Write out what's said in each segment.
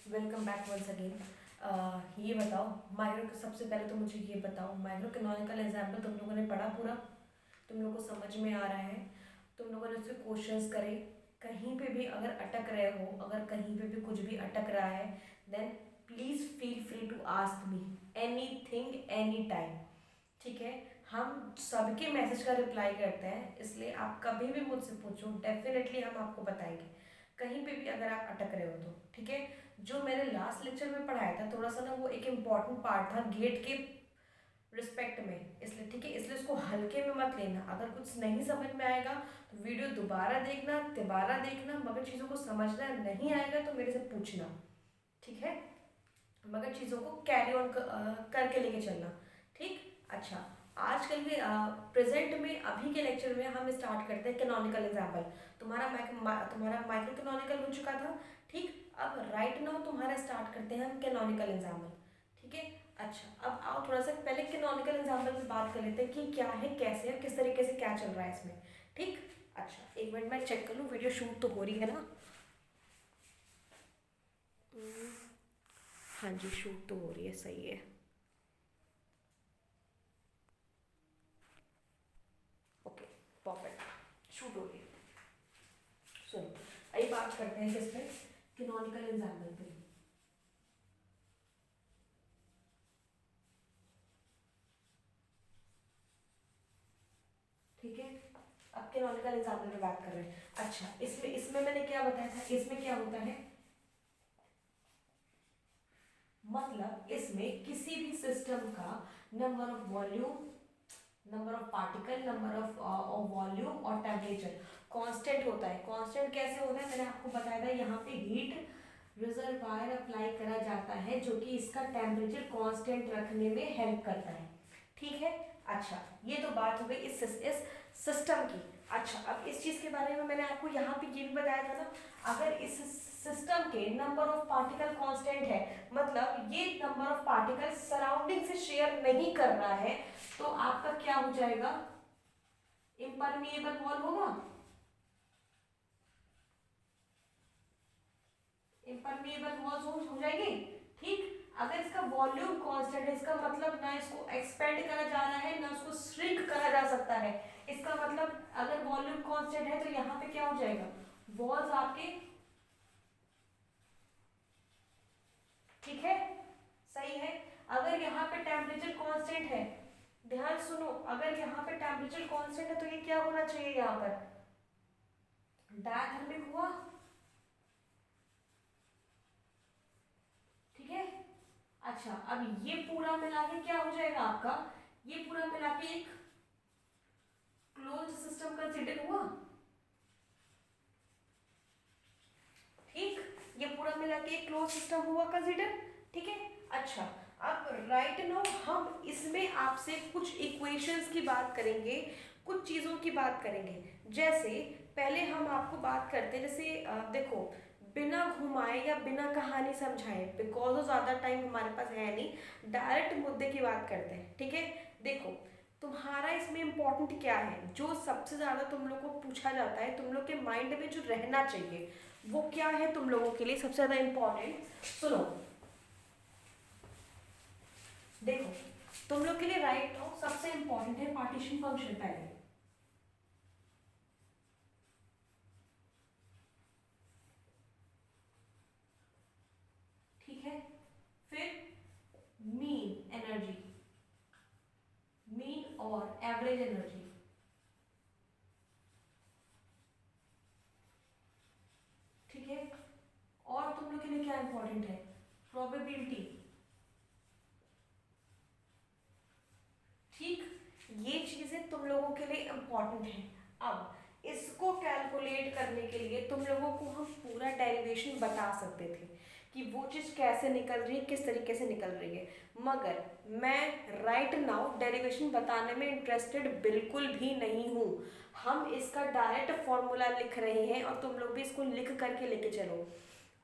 Welcome back once again. ये बताओ, micro सबसे पहले तो मुझे ये बताओ, माइक्रो कैनोनिकल एग्जाम्पल तुम लोगों ने पढ़ा पूरा? तुम लोगों को समझ में आ रहा है? तुम लोगों ने उसके क्वेश्चंस करे? कहीं पे भी अगर अटक रहे हो, अगर कहीं पे भी कुछ भी अटक रहा है, then please feel free to ask me anything any time. ठीक है? हम सबके मैसेज का रिप्लाई करते हैं, इसलिए आप कभी भी मुझसे पूछो, डेफिनेटली हम आपको बताएंगे, कहीं पे भी अगर आप अटक रहे हो तो। ठीक है? जो मैंने लास्ट लेक्चर में पढ़ाया था थोड़ा सा ना, वो एक इम्पॉर्टेंट पार्ट था गेट के रिस्पेक्ट में, इसलिए ठीक है, इसलिए उसको हल्के में मत लेना। अगर कुछ नहीं समझ में आएगा तो वीडियो दोबारा देखना, तिबारा देखना, मगर चीज़ों को समझना नहीं आएगा तो मेरे से पूछना। ठीक है? मगर चीज़ों को कैरी ऑन करके लेके चलना। ठीक? अच्छा, आजकल के प्रेजेंट में अभी के लेक्चर में हम स्टार्ट करते हैं कैनोनिकल एग्जाम्पल। तुम्हारा माइक्रो कैनोनिकल हो चुका था। ठीक? अब राइट नाउ तुम्हारा स्टार्ट करते हैं हम कैनोनिकल एग्जाम्पल। ठीक है? अच्छा, अब आओ थोड़ा सा पहले कैनोनिकल एग्जाम्पल पे बात कर लेते हैं कि क्या है, कैसे है, किस तरीके से क्या चल रहा है इसमें। ठीक? अच्छा, एक मिनट मैं चेक कर लूँ, वीडियो शूट तो हो रही है ना? हाँ जी, शूट तो हो रही है, सही है। ओके, परफेक्ट, शूट हो रही है। सुनो, आइए बात करते हैं किस पे, कैनोनिकल एग्जाम्पल पे। ठीक है? अब कैनोनिकल एग्जाम्पल पे बात कर रहे हैं। अच्छा, इसमें इसमें मैंने क्या बताया था, इसमें क्या होता है, मतलब इसमें किसी भी सिस्टम का number of volume, number of particle, number of volume और टेम्परेचर कांस्टेंट होता है। कांस्टेंट कैसे होता है मैंने आपको बताया था, यहाँ पे हीट रिजर्वायर अप्लाई करा जाता है जो कि इसका टेम्परेचर कांस्टेंट रखने में हेल्प करता है। ठीक है? अच्छा, ये तो बात हो गई इस सिस्टम की। अच्छा, अब इस चीज के बारे में मैंने आपको यहाँ पे ये भी बताया था ना, अगर इस सिस्टम के नंबर ऑफ पार्टिकल कांस्टेंट है, मतलब ये नंबर ऑफ पार्टिकल सराउंडिंग से शेयर नहीं कर रहा है, तो आपका क्या हो जाएगा, इम्परमिएबल वॉल होगा। इम्परमिएबल वॉल्स हो जाएगी। ठीक? अगर इसका वॉल्यूम कांस्टेंट है, इसका मतलब ना इसको एक्सपेंड करा जा रहा है ना उसको श्रिंक करा जा सकता है। इसका मतलब अगर वॉल्यूम कांस्टेंट है तो यहाँ पे क्या हो जाएगा, वॉल्स आपके, ठीक है, सही है। अगर यहाँ पे टेम्परेचर कांस्टेंट है, ध्यान सुनो, अगर यहाँ पे टेम्परेचर कांस्टेंट है तो ये क्या होना चाहिए, यहाँ पर डायथर्मिक हुआ। ठीक है? अच्छा, अब ये पूरा मिला के क्या हो जाएगा आपका, ये पूरा मिला के एक क्लोज सिस्टम कंसिडर हुआ। ठीक? ये पूरा मिला के एक क्लोज सिस्टम हुआ कंसिडर। ठीक है? अच्छा, अब राइट नाउ हम इसमें आपसे कुछ इक्वेशंस की बात करेंगे, कुछ चीज़ों की बात करेंगे। जैसे पहले हम आपको बात करते हैं, जैसे देखो, बिना घुमाए या बिना कहानी समझाए, बिकॉज ज़्यादा टाइम हमारे पास है नहीं, डायरेक्ट मुद्दे की बात करते हैं। ठीक है? देखो, तुम्हारा इसमें इम्पोर्टेंट क्या है, जो सबसे ज़्यादा तुम लोग को पूछा जाता है, तुम लोग के माइंड में जो रहना चाहिए वो क्या है तुम लोगों के लिए सबसे ज़्यादा इम्पोर्टेंट। सुनो, देखो, तुम लोग के लिए राइट नाउ सबसे इम्पोर्टेंट है पार्टीशन फंक्शन पहले। ठीक है? फिर मीन एनर्जी, मीन और एवरेज एनर्जी। ठीक है? और तुम लोग के लिए क्या इंपॉर्टेंट है, प्रोबेबिलिटी। ठीक? ये चीजें तुम लोगों के लिए इंपॉर्टेंट है। अब इसको कैलकुलेट करने के लिए तुम लोगों को हम पूरा डेरिवेशन बता सकते थे कि वो चीज़ कैसे निकल रही है, किस तरीके से निकल रही है, मगर मैं राइट नाउ डेरिवेशन बताने में इंटरेस्टेड बिल्कुल भी नहीं हूँ। हम इसका डायरेक्ट फॉर्मूला लिख रहे हैं और तुम लोग भी इसको लिख करके लेके चलो।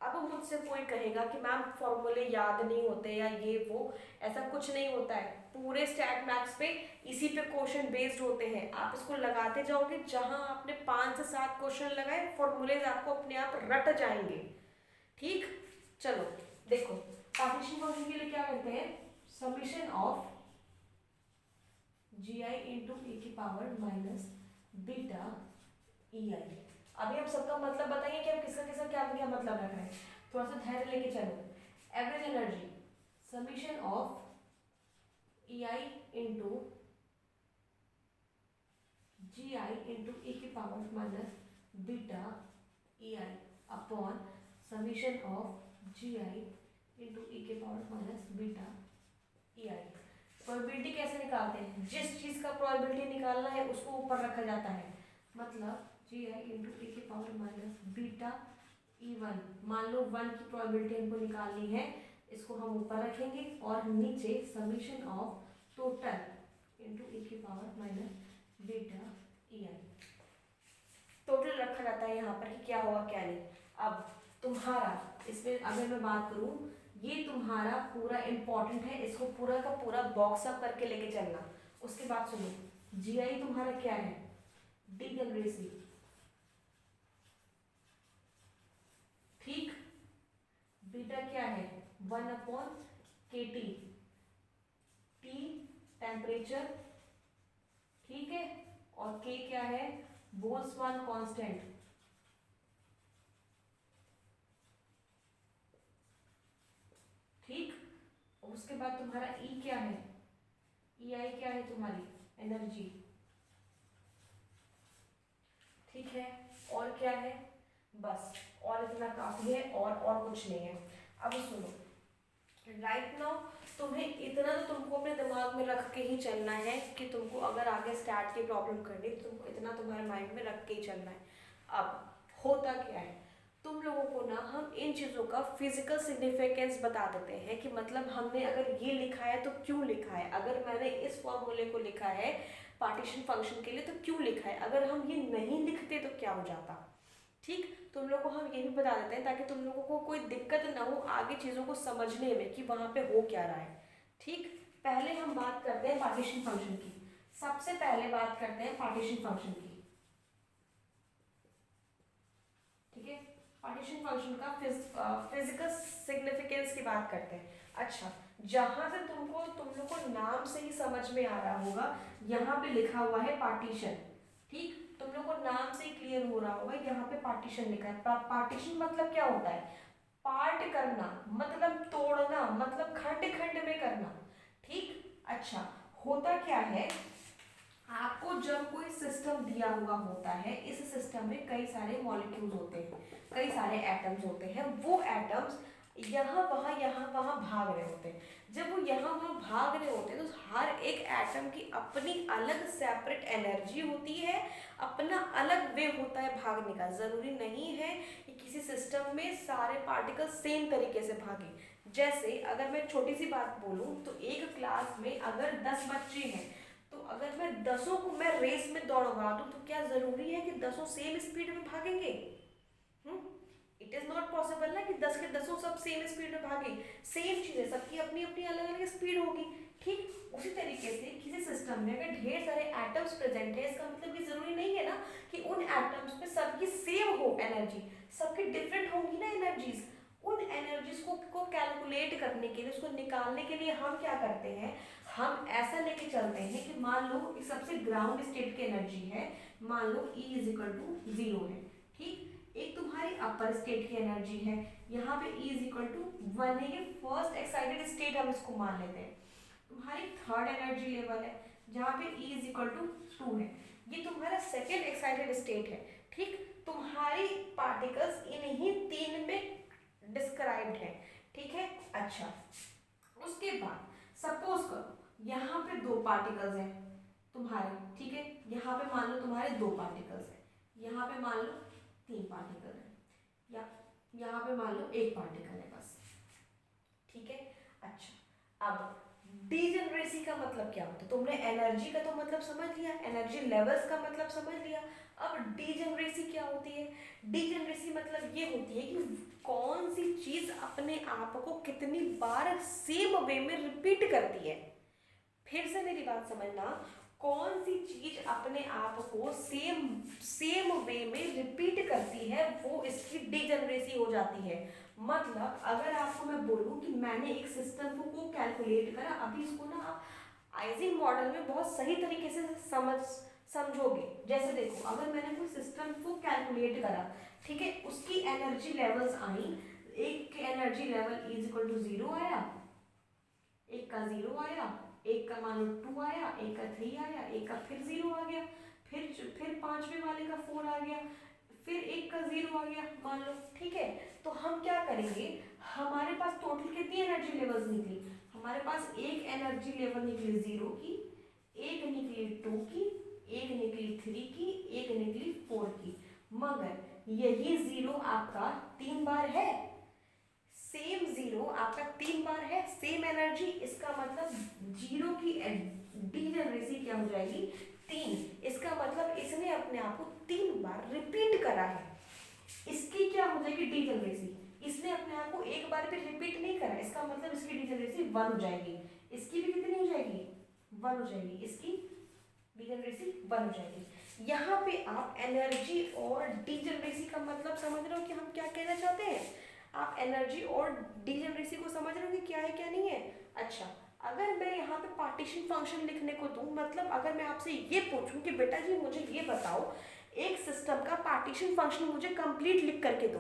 अब मुझसे कोई कहेगा कि मैम फॉर्मूले याद नहीं होते या ये वो, ऐसा कुछ नहीं होता है। पूरे स्टैट मैथ्स पे इसी पे क्वेश्चन बेस्ड होते हैं। आप इसको लगाते जाओगे, जहां आपने 5 से 7 क्वेश्चन लगाए, फॉर्मूलेज आपको अपने आप रट जाएंगे। ठीक? चलो, देखो पार्टीशन फंक्शन के लिए क्या करते हैं, summation of G I into A की power minus beta E I. अभी हम सबका मतलब बताइए कि हम किसका किसका क्या क्या मतलब रख रहे हैं, थोड़ा सा धैर्य लेके चलो। Average energy summation of E I into G I into E की power minus beta E I upon summation of G I into E के power minus beta E I. Probability कैसे निकालते हैं, जिस चीज का प्रोबेबिलिटी निकालना है उसको ऊपर रखा जाता है, मतलब जी आई इंटू ई के power minus beta E one. मान लो वन की प्रोबेबिलिटी हमको निकालनी है, इसको हम ऊपर रखेंगे और नीचे summation of total into E की पावर माइनस बीटा ई आई। टोटल रखा जाता है यहाँ पर कि क्या होगा क्या नहीं। अब तुम्हारा इसमें अगर मैं बात करूँ, ये तुम्हारा पूरा इंपॉर्टेंट है, इसको पूरा का पूरा बॉक्स अप करके लेके चलना। उसके बाद सुनो, जी आई तुम्हारा क्या है, डीजनरेसी, ठीक। बीटा क्या है, 1/kT, टी टेम्परेचर, ठीक है, और के क्या है, बोल्ट्जमान कांस्टेंट, ठीक। उसके बाद तुम्हारा ई क्या है, ई आई क्या है तुम्हारी एनर्जी, ठीक है, और क्या है, बस और इतना काफी है और कुछ नहीं है। अब सुनो, राइट नाउ तुम्हें इतना तो तुमको अपने दिमाग में रख के ही चलना है कि तुमको अगर आगे स्टार्ट की प्रॉब्लम करनी तो तुमको इतना तुम्हारे माइंड में रख के ही चलना है। अब होता क्या है, तुम लोगों को ना हम इन चीज़ों का फिजिकल सिग्निफिकेंस बता देते हैं कि मतलब हमने अगर ये लिखा है तो क्यों लिखा है, अगर मैंने इस फॉर्मूले को लिखा है पार्टीशन फंक्शन के लिए तो क्यों लिखा है, अगर हम ये नहीं लिखते तो क्या हो जाता, ठीक। तुम लोग को हम ये भी बता देते हैं ताकि तुम लोगों को कोई दिक्कत ना हो आगे चीज़ों को समझने में कि वहाँ पे हो क्या रहा है, ठीक। पहले हम बात करते हैं पार्टीशन फंक्शन की, सबसे पहले बात करते हैं पार्टीशन फंक्शन की, ठीक है। पार्टीशन फंक्शन का फिजिकल सिग्निफिकेंस की बात करते हैं। अच्छा, जहां से तुम लोग को नाम से ही समझ में आ रहा होगा, यहाँ पे लिखा हुआ है पार्टीशन, ठीक। तुम लोग को नाम से ही क्लियर हो रहा होगा, यहाँ पे पार्टीशन लिखा है। पार्टीशन मतलब क्या होता है, पार्ट करना, मतलब तोड़ना, मतलब खंड खंड में करना, ठीक। अच्छा, होता क्या है, आपको जब कोई सिस्टम दिया हुआ होता है, इस सिस्टम में कई सारे मॉलिक्यूल्स होते हैं, कई सारे एटम्स होते हैं, वो एटम्स यहाँ वहाँ भाग रहे होते हैं। जब वो यहाँ वहाँ भाग रहे होते हैं तो हर एक एटम की अपनी अलग सेपरेट एनर्जी होती है, अपना अलग वे होता है भागने का। ज़रूरी नहीं है कि किसी सिस्टम में सारे पार्टिकल सेम तरीके से भागे। जैसे अगर मैं छोटी सी बात बोलूँ तो एक क्लास में अगर 10 बच्चे हैं तो अगर मैं 10 को मैं रेस में दौड़वा दूँ तो क्या ज़रूरी है कि 10 सेम स्पीड में भागेंगे, इट इज़ नॉट पॉसिबल ना कि 10 के 10 सब सेम स्पीड में भागे। सेम चीज़ है, सबकी अपनी अपनी अलग अलग स्पीड होगी, ठीक। उसी तरीके से किसी सिस्टम में अगर ढेर सारे एटम्स प्रेजेंट है, इसका मतलब ये ज़रूरी नहीं है ना कि उन एटम्स में सबकी सेम हो एनर्जी, सबकी डिफरेंट होंगी ना एनर्जीज। उन एनर्जीज को कैलकुलेट करने के लिए, उसको निकालने के लिए हम क्या करते हैं, हम ऐसा लेके चलते हैं कि मान लो सबसे ग्राउंड स्टेट की एनर्जी है, मान लो E = 0 है, ठीक। एक तुम्हारी अपर स्टेट की एनर्जी है, यहाँ पे E = 1 है, ये फर्स्ट एक्साइटेड स्टेट हम इसको मान लेते हैं। तुम्हारी थर्ड एनर्जी लेवल है जहाँ पे E = 2 है, ये तुम्हारा सेकेंड एक्साइटेड स्टेट है, ठीक। तुम्हारी पार्टिकल्स इन्हीं तीन में डिस्क्राइब्ड है, ठीक है। अच्छा, उसके बाद सपोज करो यहाँ पे 2 पार्टिकल्स हैं तुम्हारे, ठीक है। यहाँ पे मान लो तुम्हारे 2 पार्टिकल्स हैं, यहाँ पे मान लो 3 पार्टिकल है, या यहाँ पे मान लो 1 पार्टिकल है बस, ठीक है। अच्छा, अब डीजेनरेसी का मतलब क्या होता है, तुमने एनर्जी का तो मतलब समझ लिया, एनर्जी लेवल्स का मतलब समझ लिया। अब डीजेनरेसी क्या होती है, डीजेनरेसी मतलब ये होती है कि कौन सी चीज अपने आप को कितनी बार सेम वे में रिपीट करती है। फिर से मेरी बात समझना, कौन सी चीज अपने आप को सेम सेम वे में रिपीट करती है वो इसकी डिजनरेसी हो जाती है। मतलब अगर आपको मैं बोलूं कि मैंने एक सिस्टम को कैलकुलेट करा, अभी इसको ना आप आइजिंग मॉडल में बहुत सही तरीके से समझोगे। जैसे देखो, अगर मैंने कोई सिस्टम को कैलकुलेट करा, ठीक है, उसकी एनर्जी लेवल्स आई, एक के energy level is equal to 0 आया, एक का 0 आया, एक का मान लो 2 आया, एक का 3 आया, एक का फिर 0 आ गया, फिर पांचवे वाले का 4 आ गया, फिर एक का 0 आ गया मान लो, ठीक है। तो हम क्या करेंगे, हमारे पास टोटल कितनी एनर्जी लेवल्स निकली, हमारे पास एक एनर्जी लेवल निकली 0 की, एक निकली 2 की, एक निकली 3 की, एक निकली 4 की। मगर यही 0 आपका 3 बार है, सेम 0 आपका 3 बार है, सेम एनर्जी, इसका मतलब 0 की डीजनरेसी क्या हो जाएगी, 3। इसका मतलब इसने अपने आप को 3 बार रिपीट करा है, इसकी क्या हो जाएगी डीजनरेसी, इसने अपने आप को एक बार भी रिपीट नहीं करा, इसका मतलब इसकी डीजनरेसी 1 हो जाएगी। इसकी भी कितनी हो जाएगी, 1 हो जाएगी, इसकी डीजनरेसी 1 हो जाएगी। यहाँ पे आप एनर्जी और डीजनरेसी का मतलब समझ रहे हो कि हम क्या कहना चाहते हैं, आप एनर्जी और डीजनरेसी को समझ रहे हो कि क्या है क्या नहीं है। अच्छा, अगर मैं यहाँ पे पार्टीशन फंक्शन लिखने को दूं, मतलब अगर मैं आपसे ये पूछूं कि बेटा जी मुझे ये बताओ, एक सिस्टम का पार्टीशन फंक्शन मुझे कंप्लीट लिख करके दो,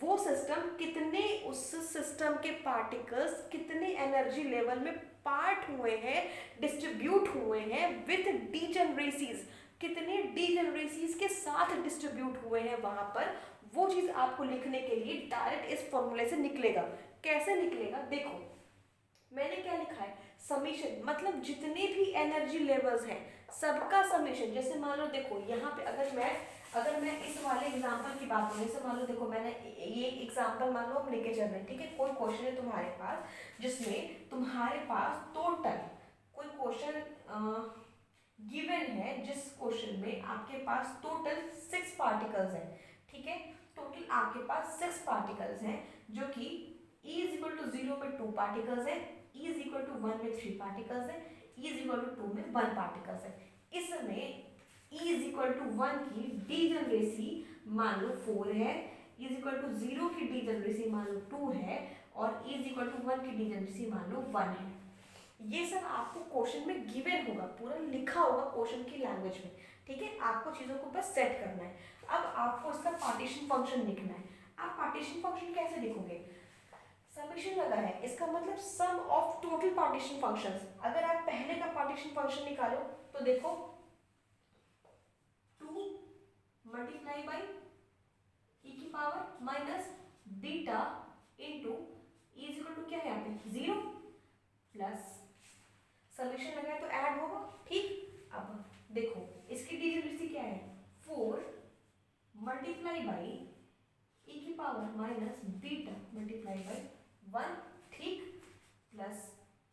वो सिस्टम कितने, उस सिस्टम के पार्टिकल्स कितने एनर्जी लेवल में पार्ट हुए हैं, डिस्ट्रीब्यूट हुए हैं विथ डीजनरेसीज, कितने डीजनरेसीज के साथ डिस्ट्रीब्यूट हुए हैं वहां पर, वो चीज आपको लिखने के लिए डायरेक्ट इस फॉर्मूले से निकलेगा। कैसे निकलेगा, देखो मैंने क्या लिखा है, समीशन, मतलब जितने भी एनर्जी लेवल्स हैं सबका समीशन। जैसे मान लो देखो यहाँ पे अगर मैं इस वाले एग्जांपल की बात करूँ, जैसे मान लो देखो मैंने ये एग्जांपल मान लो हम लेके चल रहे हैं, ठीक है, कोई क्वेश्चन है तुम्हारे पास जिसमें तुम्हारे पास टोटल कोई क्वेश्चन गिवन है, जिस क्वेश्चन में आपके पास टोटल 6 पार्टिकल्स हैं, ठीक है, टोटल आपके पास 6 पार्टिकल्स हैं, जो कि E इज इक्वल टू 0 में 2 पार्टिकल्स है, E इज इक्वल टू 1 में 3 पार्टिकल्स है, E इज इक्वल टू 2 में 1 पार्टिकल्स है। इसमें E इज इक्वल टू 1 की डीजनरेसी मान लो 4 है, E इज इक्वल टू 0 की डीजनरेसी मान लो 2 है, और E इज इक्वल टू 1 की डीजनरेसी मान लो 1 है। ये सब आपको क्वेश्चन में गिवन होगा, पूरा लिखा होगा क्वेश्चन की लैंग्वेज में, ठीक है, आपको चीजों को बस सेट करना है। अब आपको इसका पार्टीशन फंक्शन लिखना है। आप पार्टीशन फंक्शन कैसे लिखोगे, समेशन लगा है, इसका मतलब सम ऑफ टोटल पार्टीशन फंक्शंस। अगर आप पहले का पार्टीशन फंक्शन निकालो तो देखो 2 मल्टीप्लाई बाई e की power minus beta into e is equal to क्या है यहाँ पे 0 प्लस समेशन लगाए तो ऐड होगा, ठीक। अब देखो इसकी डीजनरेसी क्या है, 4 मल्टीप्लाई बाई e की power minus beta multiply by 1, ठीक, plus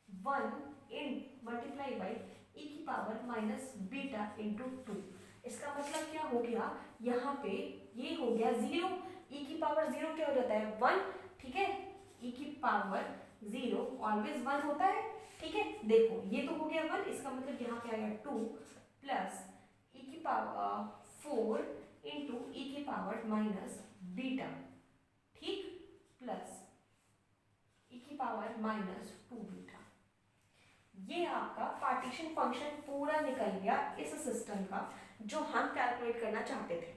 1 in multiply by e की पावर माइनस बीटा इंटू 2। इसका मतलब क्या हो गया, यहाँ पे ये हो गया 0, e की पावर 0 क्या हो जाता है 1, ठीक है, e की पावर 0 ऑलवेज 1 होता है, ठीक है। देखो ये तो हो गया 1, इसका मतलब यहाँ पे आएगा 2 प्लस e की पावर 4 इंटू e की पावर माइनस बीटा, ठीक, प्लस e की पावर माइनस 2 बीटा। ये आपका पार्टीशन फंक्शन पूरा निकल गया इस सिस्टम का जो हम कैलकुलेट करना चाहते थे,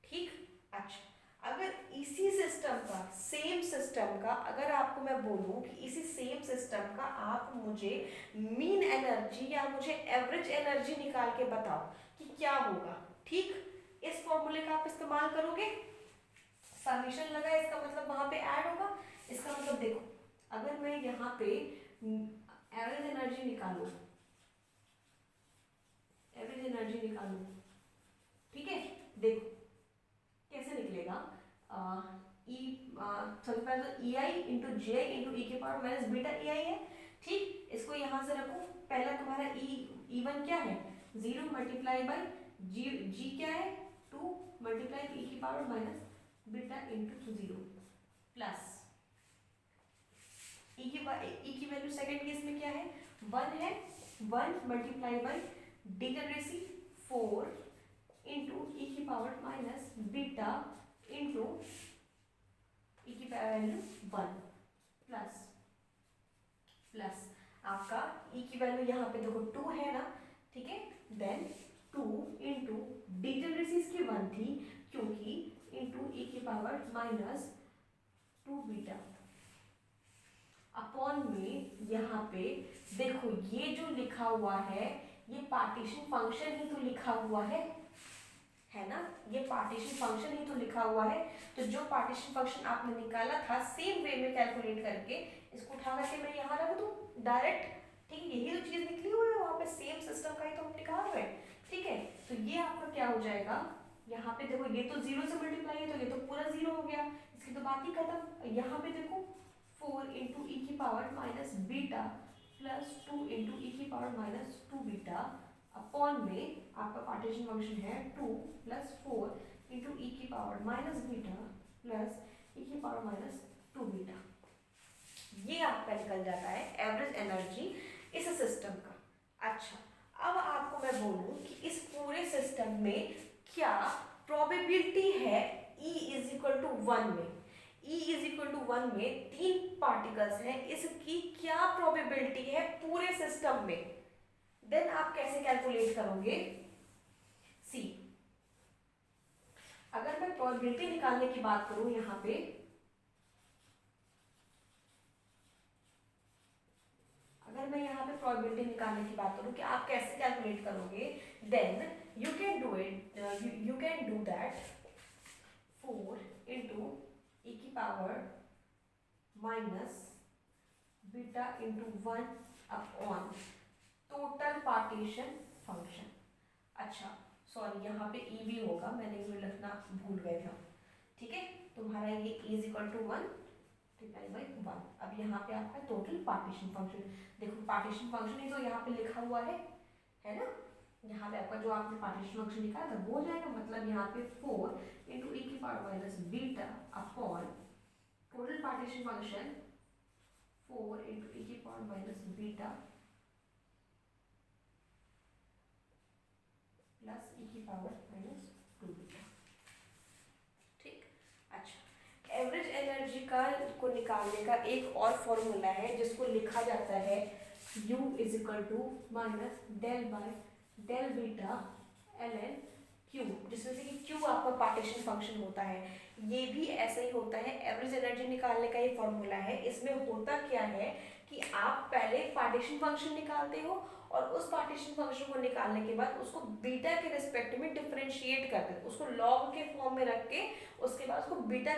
ठीक। अच्छा, अगर इसी सिस्टम का, सेम सिस्टम का, अगर आपको मैं बोलूं कि इसी सेम सिस्टम का आप मुझे मीन एनर्जी या मुझे एवरेज एनर्जी निकाल के बताओ कि क्या होगा, ठीक, इस फॉर्मूले का आप इस्तेमाल करोगे, समेशन लगा है, इसका मतलब वहां पे ऐड होगा, इसका मतलब देखो अगर मैं यहाँ पे एवरेज एनर्जी निकालूं, एवरेज एनर्जी निकालूं, ठीक है, देखो कैसे निकलेगा, सबसे पहले तो ई I into J I into E के पावर माइनस बीटा ई आई है, ठीक, इसको यहाँ से रखो, पहला तुम्हारा ई वन क्या है 0 मल्टीप्लाई बाई जी क्या है 2 मल्टीप्लाई ई की power minus beta into 0 plus E की वैल्यू सेकंड केस में क्या है 1 है, 1 multiply by degeneracy 4 into E की power minus beta into E की पावर वैल्यू 1 प्लस प्लस आपका ई की वैल्यू यहाँ पे देखो 2 है ना, ठीक है, देन 2 इंटू डिजनरेसी की 1 थी क्योंकि इंटू ई की पावर माइनस 2 बीटा अपॉन में यहाँ पे देखो ये जो लिखा हुआ है ये पार्टीशन फंक्शन ही तो लिखा हुआ है ना, ये पार्टीशन फंक्शन ही तो लिखा हुआ है। तो जो पार्टीशन फंक्शन आपने निकाला था सेम वे में कैलकुलेट करके इसको उठा करके मैं यहाँ रख दूँ डायरेक्ट, ठीक है, यही तो चीज निकली हुई है वहाँ पे, सेम सिस्टम का ही तो हम निकाल रहे हैं, ठीक है। तो ये आपका क्या हो जाएगा, यहाँ पे देखो ये तो 0 से मल्टीप्लाई है तो ये तो पूरा 0 हो गया, इसकी तो बात ही खत्म। यहाँ पे देखो 4 इंटू ई की power minus beta plus 2 into E की पावर माइनस 2 बीटा अपॉन में आपका पार्टीशन फंक्शन है 2 प्लस 4 इंटू ई की power minus beta plus E की पावर माइनस 2 बीटा। ये आपका निकल जाता है एवरेज एनर्जी इस सिस्टम का। अच्छा, अब आपको मैं बोलूं कि इस पूरे सिस्टम में क्या प्रोबेबिलिटी है E इज इक्वल टू 1 में, E इज इक्वल टू 1 में 3 पार्टिकल्स हैं, इसकी क्या प्रोबेबिलिटी है पूरे सिस्टम में, देन आप कैसे कैलकुलेट करोगे। सी, अगर मैं प्रोबेबिलिटी निकालने की बात करूं यहाँ पे, अगर मैं यहाँ पे प्रोबेबिलिटी निकालने की बात करूं कि आप कैसे कैलकुलेट करोगे, then you can do it, you can do that 4 into E की power minus beta into 1 upon total partition function. अच्छा सॉरी, यहाँ पे ई भी होगा, मैंने ये लिखना भूल गए था, ठीक है, तुम्हारा ये is equal to 1 divide by 1। अब यहाँ पे आपका टोटल पार्टीशन फंक्शन, देखो पार्टीशन फंक्शन ही तो यहाँ पे लिखा हुआ है ना, यहाँ पे आपका जो आपने पार्टीशन फंक्शन निकाला था वो हो जाएगा, मतलब यहाँ पे 4 इंटू ई की power minus beta upon total partition function 4 into E की power minus beta plus E की पावर माइनस 2 बीटा, ठीक। अच्छा, एवरेज एनर्जी का को निकालने का एक और फॉर्मूला है जिसको लिखा जाता है U is equal to minus del by del beta ln Q, जिसमें से कि Q आपका पार्टीशन फंक्शन होता है, ये भी ऐसा ही होता है। एवरेज एनर्जी निकालने का ये फॉर्मूला है। इसमें होता क्या है कि आप पहले पार्टीशन फंक्शन निकालते हो और उस पार्टीशन फंक्शन को निकालने के बाद उसको बीटा के रिस्पेक्ट में डिफरेंशिएट करते हो, उसको लॉग के फॉर्म में रख के उसके बाद उसको बीटा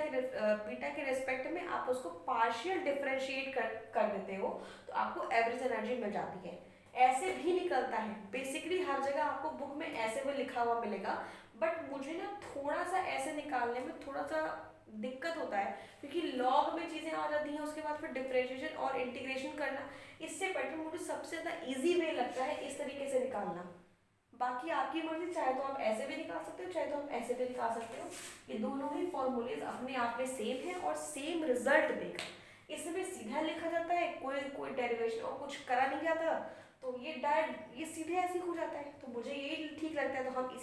के रिस्पेक्ट में आप उसको पार्शियल डिफरेंशिएट कर देते हो, तो आपको एवरेज एनर्जी मिल जाती है। ऐसे भी निकलता है, बेसिकली हर जगह आपको बुक में ऐसे भी लिखा हुआ मिलेगा, बट मुझे ना थोड़ा सा ऐसे निकालने में थोड़ा सा दिक्कत होता है क्योंकि लॉग में चीज़ें आ जाती हैं, उसके बाद फिर डिफरेंशिएशन और इंटीग्रेशन करना, इससे बेटर मुझे सबसे ज़्यादा इजी वे लगता है इस तरीके से निकालना। बाकी आपकी मर्जी, चाहे तो आप ऐसे भी निकाल सकते हो, चाहे तो आप ऐसे भी निकाल सकते हो, ये दोनों ही फॉर्मूलेज अपने आप में सेम है और सेम रिजल्ट देगा। इसमें सीधा लिखा जाता है, कोई डेरिवेशन और कुछ करा नहीं जाता, तो ये सीधे ऐसे हो जाता है, तो मुझे यही ठीक लगता है, तो हम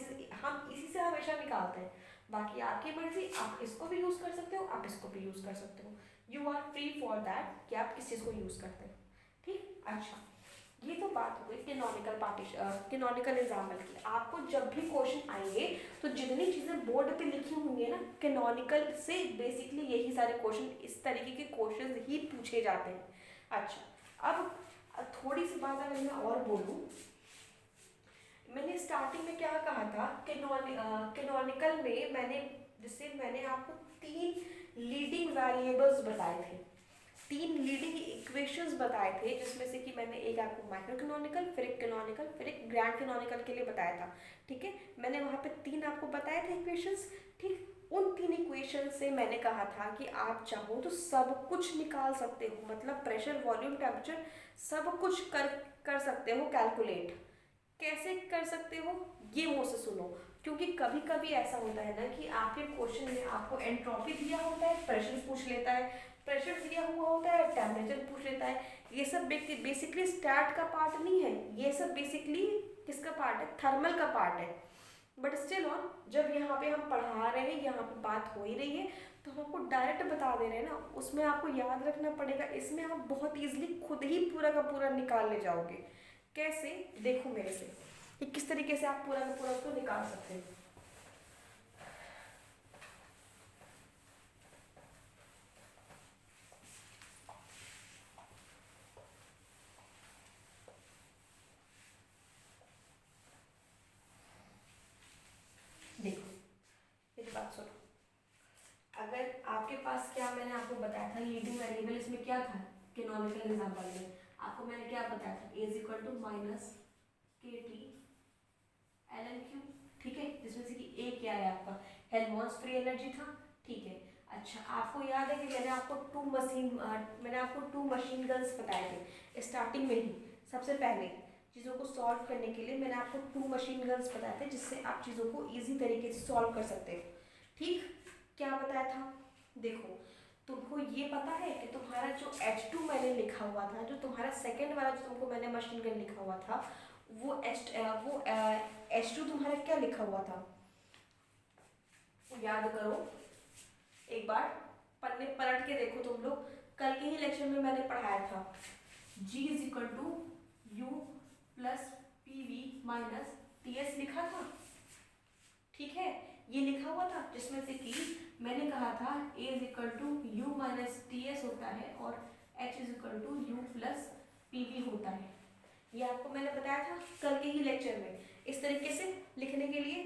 इसी से हमेशा निकालते हैं। बाकी आपकी मर्जी, आप इसको भी यूज़ कर सकते हो, आप इसको भी यूज़ कर सकते हो, you are free for that कि आप किस चीज़ को यूज़ करते हो, ठीक। अच्छा, ये तो बात हो गई कैनोनिकल एग्जाम्पल की। आपको जब भी क्वेश्चन आएंगे तो जितनी चीज़ें बोर्ड पे लिखी होंगी है ना, कैनोनिकल से बेसिकली यही सारे क्वेश्चन, इस तरीके के क्वेश्चन ही पूछे जाते हैं। अच्छा, अब थोड़ी सी बात अगर मैं और बोलूँ, मैंने स्टार्टिंग में क्या कहा था, कैनोनिकल में मैंने आपको 3 लीडिंग वेरिएबल्स बताए थे, 3 लीडिंग इक्वेशंस बताए थे, जिसमें से कि मैंने एक आपको माइक्रो कैनोनिकल, फिर एक कैनोनिकल, फिर एक ग्रैंड कैनोनिकल के लिए बताया था, ठीक है। मैंने वहाँ पे 3 आपको बताए थे इक्वेशंस, ठीक। उन 3 इक्वेशन से मैंने कहा था कि आप चाहो तो सब कुछ निकाल सकते हो, मतलब प्रेशर, वॉल्यूम, टेम्परेचर सब कुछ कर सकते हो कैलकुलेट। कैसे कर सकते हो ये मुझसे सुनो, क्योंकि कभी कभी ऐसा होता है ना कि आपके क्वेश्चन में आपको एंट्रोपी दिया होता है, प्रेशर पूछ लेता है, प्रेशर दिया हुआ होता है, टेम्परेचर पूछ लेता है। ये सब बेसिकली स्टैट का पार्ट नहीं है, ये सब बेसिकली किसका पार्ट है, थर्मल का पार्ट है। बट स्टिल ऑन, जब यहाँ पे हम पढ़ा रहे हैं, यहाँ पे बात हो ही रही है, तो हम आपको डायरेक्ट बता दे रहे हैं ना, उसमें आपको याद रखना पड़ेगा। इसमें आप बहुत ईजिली खुद ही पूरा का पूरा निकाल ले जाओगे। कैसे, देखो मेरे से कि किस तरीके से आप पूरा का पूरा उसको निकाल सकते हैं। देखो मेरी बात सुनो, अगर आपके पास, क्या मैंने आपको बताया था, लीडिंग वेरिएबल इसमें क्या था, कैनोनिकल एग्जांपल में आपको मैंने क्या बताया था, a is equal to minus K T L N Q, ठीक है, जिसमें से कि ए क्या है आपका, हेल्महोल्ट्ज फ्री एनर्जी था, ठीक है। अच्छा, आपको याद है कि मैंने आपको टू मशीन गन्स बताए थे स्टार्टिंग में ही। सबसे पहले चीज़ों को सॉल्व करने के लिए मैंने आपको टू मशीन गन्स बताए थे, जिससे आप चीज़ों को ईजी तरीके से सॉल्व कर सकते हो, ठीक। क्या बताया था, देखो तुमको ये पता है कि तुम्हारा जो H2 मैंने लिखा हुआ था, जो तुम्हारा सेकंड वाला जो तुमको मैंने मशीन गन लिखा हुआ था, वो H2 तुम्हारा क्या लिखा हुआ था, याद करो एक बार, पन्ने पलट के देखो तुम लोग, कल के ही लेक्चर में मैंने पढ़ाया था, G is equal to U plus P V minus T S लिखा था, ठीक है, ये लिखा हुआ था, जिसमें से कि मैंने कहा था A is equal to U minus T S होता है और H is equal to U plus P V होता है। ये आपको मैंने बताया था कल के ही लेक्चर में, इस तरीके से लिखने के लिए,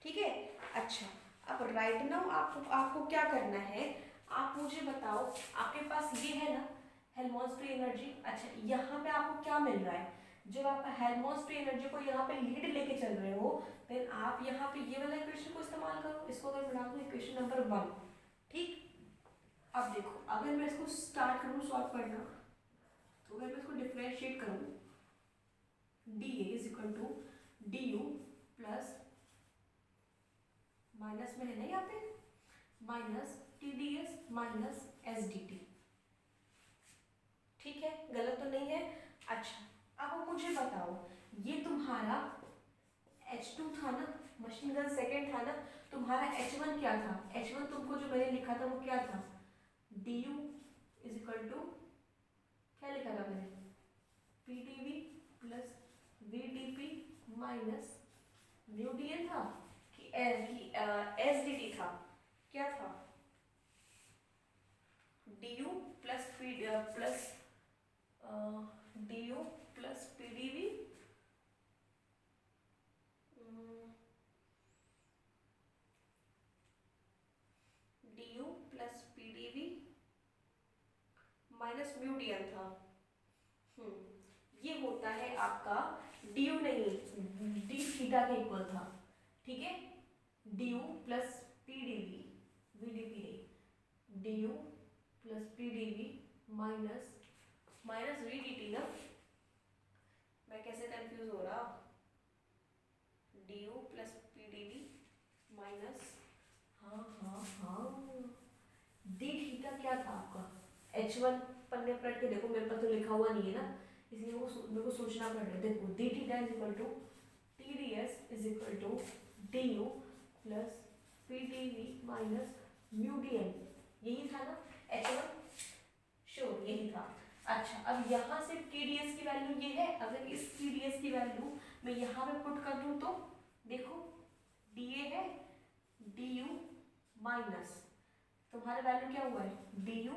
ठीक है। अच्छा, अब राइट नाउ आपको क्या करना है, आप मुझे बताओ, आपके पास ये है ना हेल्महोल्ट्ज फ्री एनर्जी। अच्छा, यहाँ पे आपको क्या मिल रहा है, जब आप हेल्महोल्ट्ज फ्री एनर्जी को यहाँ पे लीड लेके चल रहे हो, देन आप यहाँ पे ये वाला इक्वेशन को इस्तेमाल करो, इसको अगर बना दो इक्वेशन नंबर 1, ठीक। अब देखो, अगर मैं इसको स्टार्ट करूँ सॉल्व करना, तो अगर मैं इसको डिफरेंशिएट करूँ, D A is equal to D U plus, minus में है ना यहाँ पे, minus T D S minus S D T, ठीक है, गलत तो नहीं है। अच्छा, अब मुझे बताओ, ये तुम्हारा H2 था ना, मशीन गन सेकेंड था ना, तुम्हारा H1 क्या था, H1 तुमको जो मैंने लिखा था वो क्या था, du इज इक्वल टू, क्या लिखा था मैंने, pdv plus vdp minus mu dn था कि sdt था, क्या था, du plus plus du plus pdv, du plus pdv minus mu dn था। ये होता है आपका du नहीं, डी थीटा के इक्वल था, ठीक है, du प्लस pdv vdp नहीं, du plus pdv minus minus vdt ना, मैं कैसे कंफ्यूज हो रहा, du प्लस pdv माइनस, हाँ हाँ हाँ, डी थीटा क्या था आपका, H1, पन्ने पलट के देखो, मेरे पास तो लिखा हुआ नहीं है ना, इसलिए मेरे को सोचना पड़ रहा है। देखो D theta is equal to T D S is equal to D U plus P D V minus mu D N, यही था ना H1, श्योर यही था। अच्छा, अब यहाँ से टी डी एस की वैल्यू ये है, अगर इस टी डी एस की वैल्यू मैं यहाँ पे पुट कर दूँ तो देखो डी ए है, डी यू माइनस तुम्हारा वैल्यू क्या हुआ है, D U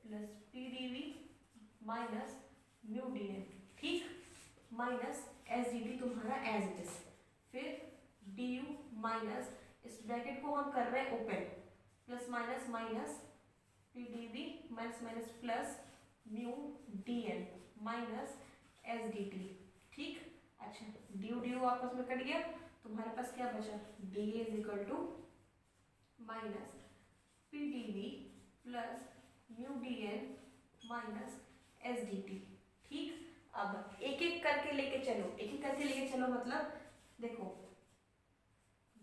plus P D V minus mu D N, ठीक, माइनस एस डी टी तुम्हारा एज इट इज, फिर डी यू माइनस, इस ब्रैकेट को हम कर रहे हैं open, plus minus minus P D V minus minus plus mu D N minus S D T, ठीक। अच्छा, डी यू आपस में कट गया, तुम्हारे पास क्या बचा, D A is equal to minus P D V plus mu D N minus S D T, ठीक। अब एक एक करके लेके चलो, एक एक करके लेके चलो, मतलब देखो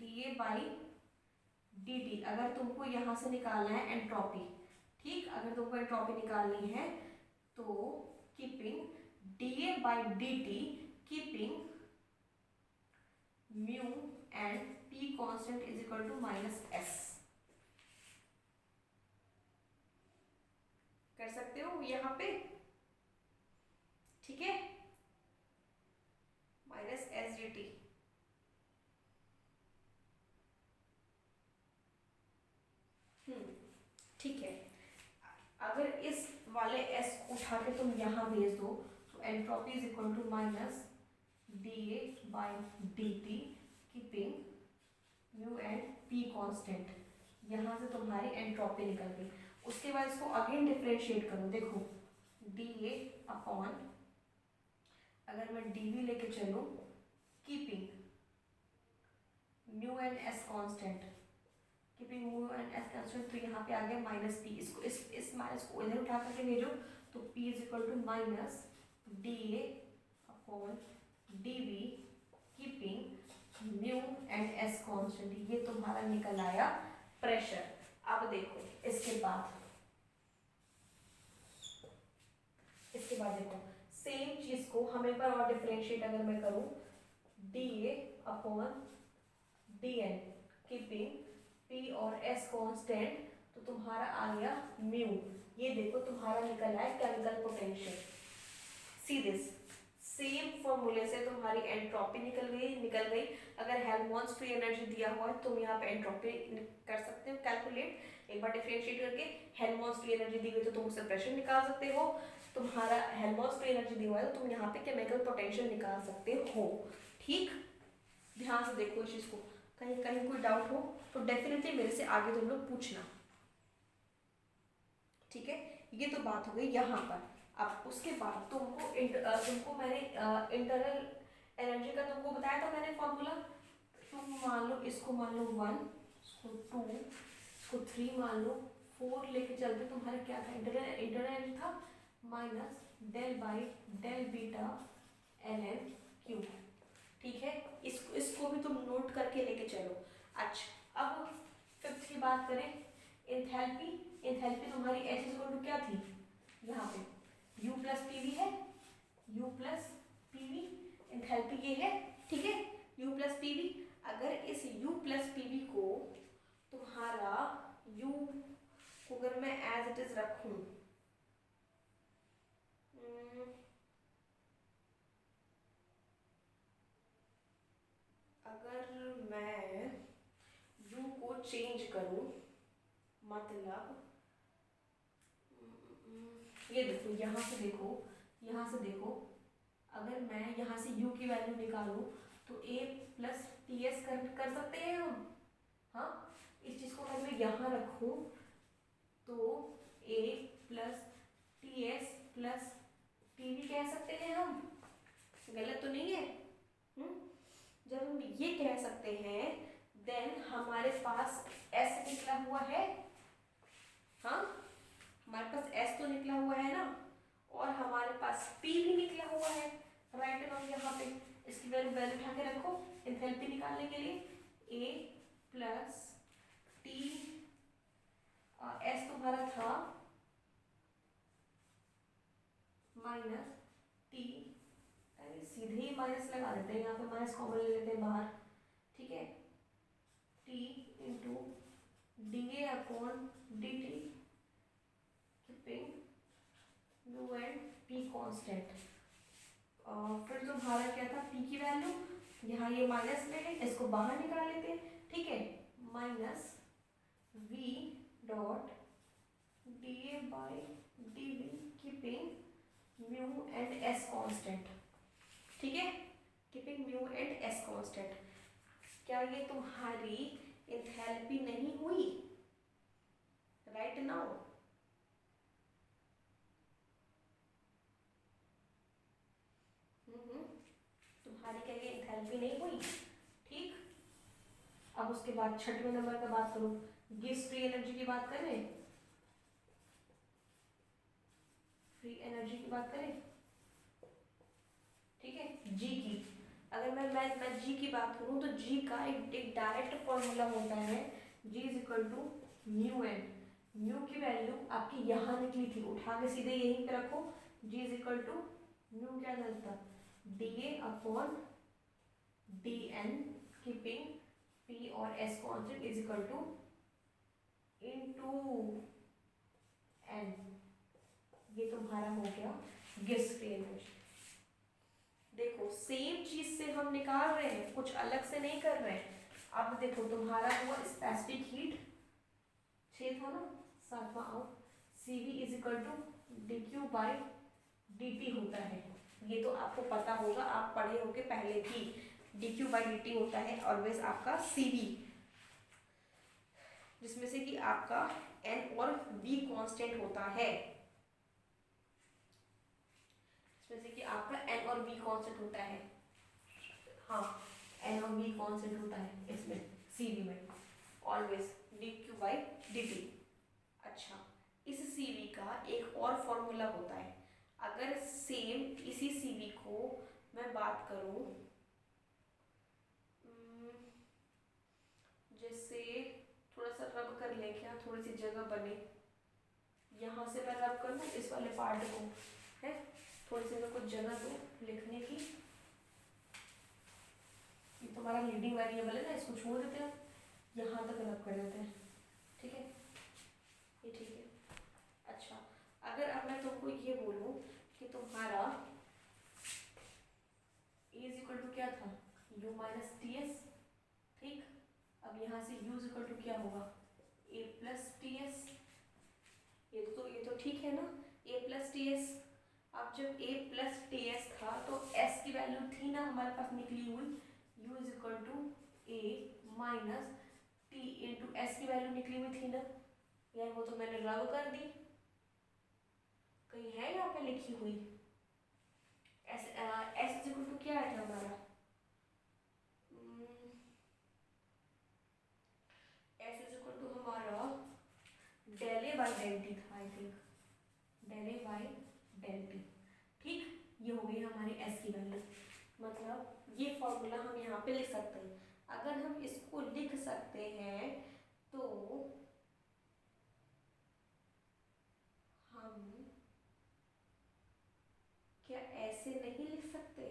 dA/dt। अगर तुमको यहाँ से निकालना है एंट्रोपी, ठीक, अगर तुमको एंट्रोपी निकालनी है तो keeping dA/dt, keeping mu and P constant is equal to -s। कर सकते हो यहाँ पे, ठीक है, -s/dt। ठीक है, अगर इस वाले s को उठा के तुम यहाँ भेज दो तो entropy is equal to -dA/dt, keeping mu and P constant. यहाँ से तुम्हारी एंट्रोपी निकल गई। उसके बाद इसको अगेन डिफरेंशिएट करो, देखो dA अपॉन, अगर मैं dV लेके चलूँ, keeping mu and s constant, keeping mu and s constant, तो यहाँ पे आ गया -p। इसको इस माइनस को इधर उठा करके भेजो तो P is equal to -dA upon dV, keeping mu and s constant. ये तुम्हारा निकल आया प्रेशर। अब देखो इसके बाद देखो सेम चीज को हम एक बार और डिफरेंशिएट अगर मैं करूं, dA upon dN, keeping P और S कांस्टेंट, तो तुम्हारा आ गया म्यू। ये देखो तुम्हारा निकल आया chemical potential. See this, same फॉर्मूले से तुम्हारी एंट्रोपी निकल गई। अगर हेल्महोल्ट्ज फ्री एनर्जी दिया हुआ है तुम यहाँ पे एंट्रोपी कर सकते हो कैलकुलेट, एक बार डिफरेंशिएट करके। हेल्महोल्ट्ज फ्री एनर्जी दी हुई तो तुम उससे प्रेशर निकाल सकते हो। तुम्हारा हेल्महोल्ट्ज फ्री एनर्जी दी हुआ है तो तुम यहाँ पे केमिकल पोटेंशियल निकाल सकते हो। ठीक, ध्यान से देखो इस चीज को, कहीं कहीं कोई डाउट हो तो डेफिनेटली मेरे से आगे तुम लोग पूछना, ठीक है। ये तो बात हो गई यहाँ पर। अब उसके बाद तुमको मैंने इंटरनल एनर्जी का तुमको बताया था मैंने फॉर्मूला। तुम मान लो इसको, मान लो 1, इसको 2, इसको 3 मान लो, 4 लेके चलते तुम्हारा क्या था, इंटरनल एनर्जी था -del/del β ln q। ठीक है, इसको भी तुम नोट करके लेके चलो। अच्छा, अब फिफ्थ की बात करें, एंथैल्पी। एंथैल्पी तुम्हारी H इक्वल टू क्या थी, यहाँ पे U प्लस PV है, U प्लस PV, एंथैल्पी ये है, ठीक है, U प्लस PV। अगर इस U प्लस PV को तुम्हारा U को अगर मैं एज इट इज रखूं, अगर मैं U को चेंज करूं, मतलब ये देखो, यहाँ से देखो, अगर मैं यहाँ से U की वैल्यू निकालूं तो A प्लस TS कर सकते हैं हम, हाँ। इस चीज को अगर मैं यहाँ रखूं तो A plus TS plus PV कह सकते हैं हम, गलत तो नहीं है। जब हम ये कह सकते हैं देन हमारे पास S निकला हुआ है, हाँ, हमारे पास S तो निकला हुआ है ना, और हमारे पास P भी निकला हुआ है, राइट नाउ यहाँ पे इसकी वैल्यू उठा के रखो एंथैल्पी निकालने के लिए। A प्लस T, S तुम्हारा था माइनस T, सीधे ही माइनस लगा देते हैं, यहाँ पे माइनस कॉमन ले लेते हैं बाहर, ठीक है, T into dA upon dt, keeping mu and P constant. फिर तुम्हारा क्या था, P की वैल्यू, यहाँ ये माइनस में है, इसको बाहर निकाल लेते हैं, ठीक है, minus V dot dA/dV, keeping mu and S constant, ठीक है, keeping mu and S constant. क्या ये तुम्हारी एंथैल्पी नहीं हुई, राइट नाउ? तुम्हारी क्या ये एंथैल्पी नहीं हुई, ठीक। अब उसके बाद छठवें नंबर का बात करो, गिव्स फ्री एनर्जी की बात करें, फ्री एनर्जी की बात करें, ठीक है, G की। अगर मैं जी की बात करूँ तो जी का एक डायरेक्ट फॉर्मूला होता है, G is equal to mu N. Mu की वैल्यू आपकी यहाँ निकली थी, उठा के सीधे यहीं पे रखो, G is equal to mu क्या निकलता, D A upon D N, keeping P और S constant is equal to into N. ये तुम्हारा हो गया गिब्स फ्री एनर्जी। देखो सेम चीज से हम निकाल रहे हैं, कुछ अलग से नहीं कर रहे हैं। अब देखो तुम्हारा हुआ स्पेसिफिक हीट 6 था ना, 7वां out, C V is equal to D Q by D T होता है। ये तो आपको पता होगा, आप पढ़े होगे पहले भी, D Q by D T होता है ऑलवेज आपका सी वी, जिसमें से कि आपका एन और वी कांस्टेंट होता है, जिसमें से कि आपका एन और वी कांस्टेंट होता है। हाँ, एन और वी कांस्टेंट होता है इसमें सी वी में always D Q by D T. अच्छा, इस सी वी का एक और फॉर्मूला होता है। अगर सेम इसी सी वी को मैं बात करूं, जैसे थोड़ा सा रब कर लें, क्या थोड़ी सी जगह बने, यहाँ से मैं रब कर लूँ इस वाले पार्ट को, है थोड़ी सी मेरे को जगह दो लिखने की। ये तुम्हारा लीडिंग वेरिएबल है ना, इसको छोड़ देते हैं, यहाँ तक रब कर देते हैं, ठीक है, ये ठीक है। अच्छा, अगर अब मैं तुमको ये बोलूँ कि तुम्हारा ए इज इक्वल टू क्या था, यू माइनस टी एस, ठीक। अब यहाँ से u इज इक्वल टू क्या होगा, a प्लस टी एस, ये तो ठीक है ना, a प्लस टी एस। अब जब a प्लस टी एस था तो s की वैल्यू थी ना हमारे पास निकली हुई, u is equal to a minus T into S की वैल्यू निकली हुई थी ना यार, वो तो मैंने रब कर दी, कहीं है यहाँ पे लिखी हुई। एस इज इक्वल टू क्या है हमारा, एस इज इक्वल टू हमारा del A by del T था, I think del A by del T, ठीक। ये हो गई हमारी एस की वैल्यू, मतलब ये फॉर्मूला हम यहाँ पे लिख सकते हैं। अगर हम इसको लिख सकते हैं तो हम क्या ऐसे नहीं लिख सकते,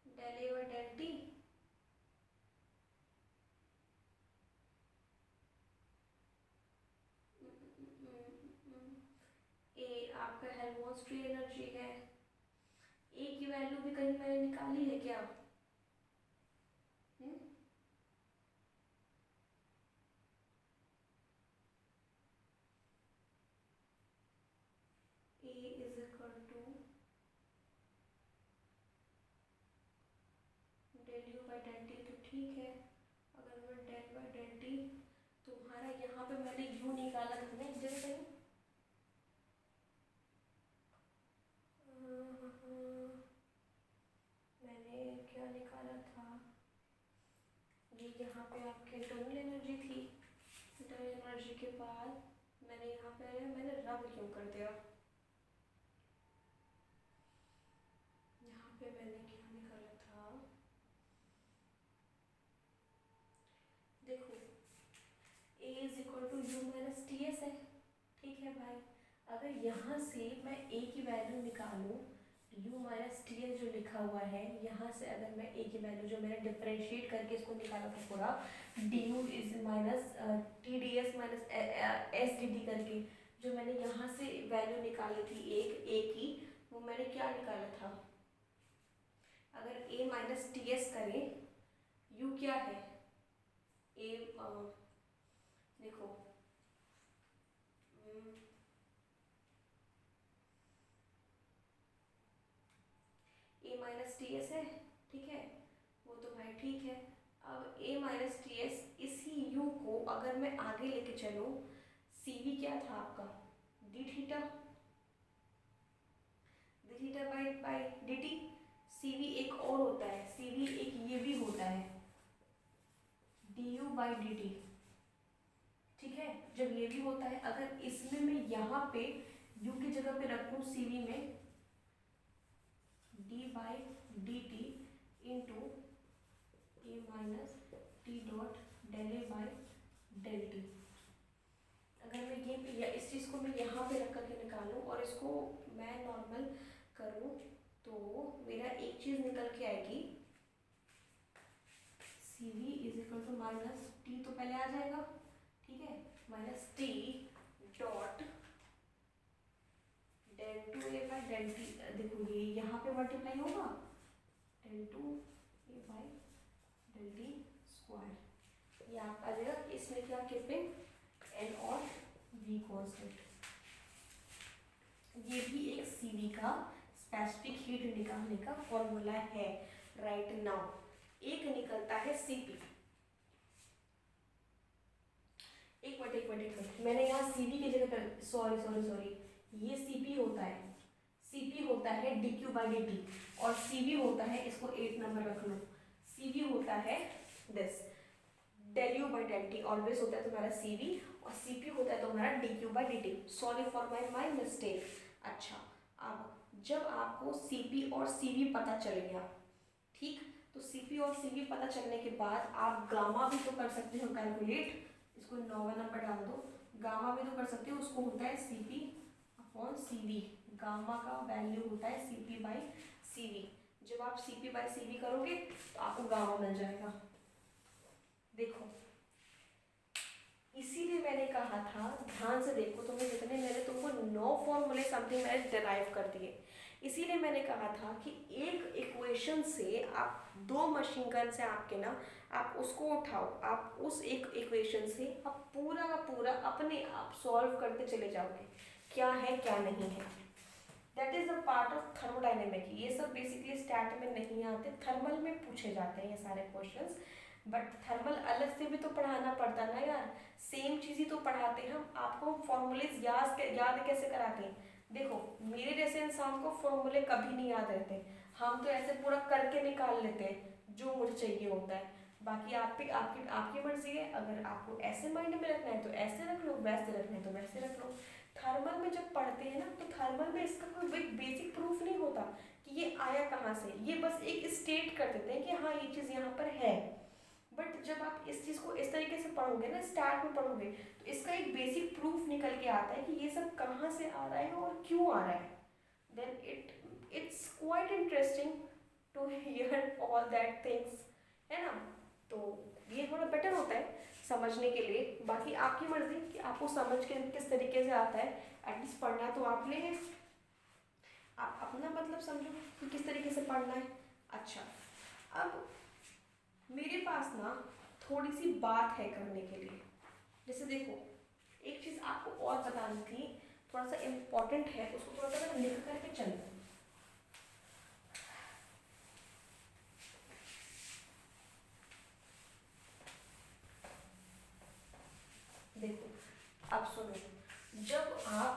del A by del T, A आपका हेल्महोल्ट्ज फ्री एनर्जी है, ए की वैल्यू भी कहीं मैंने निकाली है क्या, A is equal to del U by del T, तो ठीक है। अगर मैं डेल बाई डेल टी, तुम्हारा यहाँ पे मैंने यू निकाला था ना एक जगह कहीं, मैंने क्या निकाला था, ये यहाँ पे आपके इंटरनल एनर्जी थी, इंटरनल एनर्जी के बाद मैंने यहाँ पे मैंने रब क्यों कर दिया, यहाँ पे मैंने क्या निकाला था, देखो A is equal to U minus T S है, ठीक है भाई। अगर यहाँ से मैं ए की वैल्यू निकालूँ, u माइनस टी एस जो लिखा हुआ है, यहाँ से अगर मैं a की वैल्यू जो मैंने डिफरेंशिएट करके इसको निकाला था पूरा, D you is minus T D S minus S D T करके जो मैंने यहाँ से वैल्यू निकाली थी एक a की, वो मैंने क्या निकाला था, अगर a माइनस टी एस करें, u क्या है, a देखो a माइनस टी एस है, ठीक है, वो तो भाई ठीक है। अब a माइनस टी एस, इसी u को अगर मैं आगे लेके चलूँ, सी वी क्या था आपका, D theta, D theta by D T. C V एक और होता है, सी वी एक ये भी होता है, D you by D T, ठीक है। जब ये भी होता है, अगर इसमें मैं यहाँ पे u की जगह पे रखूँ सी वी में D by D T, into A minus T dot del A by del T. अगर मैं ये या इस चीज़ को मैं यहाँ पे रख करके निकालूँ और इसको मैं नॉर्मल करूँ तो मेरा एक चीज़ निकल के आएगी, C V is equal to minus T तो पहले आ जाएगा, ठीक है, minus T dot del two A by del T. देखो ये यहाँ पे मल्टीप्लाई होगा, del two A by del T square, ये आप आ जाएगा। इसमें क्या कीपिंग एन और वी कांस्टेंट। ये भी एक सीवी का स्पेसिफिक हीट निकालने का फॉर्मूला है राइट नाउ। एक निकलता है सीपी, एक मिनट मैंने यहाँ सीवी की जगह पर सॉरी ये सीपी होता है, सीपी होता है D Q by D T और सीवी होता है, इसको 8 नंबर रख लो, सीवी होता है this del U by del T always होता है तुम्हारा सीवी और सीपी होता है तुम्हारा D Q by D T. Sorry for my mistake. अच्छा, अब जब आपको सीपी और सीवी पता चल गया, ठीक, तो सीपी और सीवी पता चलने के बाद आप गामा भी तो कर सकते हो कैलकुलेट, इसको 9वां नंबर डाल दो, गामा भी तो कर सकते हो, उसको होता है सीपी अपॉन सीवी, गामा का वैल्यू होता है सीपी बाई सीवी। जब आप सीपी बाई सीवी करोगे तो आपको गामा मिल जाएगा। देखो इसीलिए मैंने कहा था, ध्यान से देखो, तुम्हें जितने मैंने तुमको 9 फॉर्मूले समथिंग मैंने डिराइव कर दिए, इसीलिए मैंने कहा था कि एक इक्वेशन से आप 2 मशीन गन से आपके ना, आप उसको उठाओ, आप उस एक इक्वेशन से आप पूरा का पूरा अपने आप सॉल्व करते चले जाओगे, क्या है क्या नहीं है। That is the part of thermodynamic. ये सब बेसिकली स्टैट में नहीं आते, थर्मल में पूछे जाते हैं ये सारे क्वेश्चंस, बट थर्मल अलग से भी तो पढ़ाना पड़ता ना यार, सेम चीज़ ही तो पढ़ाते हैं हम आपको। फॉर्मूलेज याद कैसे कराते हैं, देखो मेरे जैसे इंसान को फॉर्मूले कभी नहीं याद रहते, हम तो ऐसे पूरा करके निकाल लेते हैं जो मुझे चाहिए होता है। बाकी आपकी आपकी आपकी मर्जी है, अगर आपको ऐसे माइंड में रखना है तो ऐसे रख लो, वैसे रखना है तो वैसे रख लो। थर्मल में जब पढ़ते हैं ना, तो थर्मल में इसका कोई बेसिक प्रूफ नहीं होता कि ये आया कहाँ से, ये बस एक स्टेट कर देते हैं कि हाँ ये चीज़ यहाँ पर है। बट जब आप इस चीज़ को इस तरीके से पढ़ोगे ना, स्टार्ट में पढ़ोगे, तो इसका एक बेसिक प्रूफ निकल के आता है कि ये सब कहाँ से आ रहा है और क्यों आ रहा है। Then it's quite interesting to hear all that things, है ना। तो ये थोड़ा बेटर होता है समझने के लिए। बाकी आपकी मर्जी कि आपको समझ के किस तरीके से आता है, एटलीस्ट पढ़ना तो आप ले, आप अपना मतलब समझो कि किस तरीके से पढ़ना है। अच्छा, अब मेरे पास ना थोड़ी सी बात है करने के लिए। जैसे देखो, एक चीज़ आपको और बतानी थी, थोड़ा सा इम्पोर्टेंट है, उसको थोड़ा सा लिख करके चलो। देखो अब सुनो, जब आप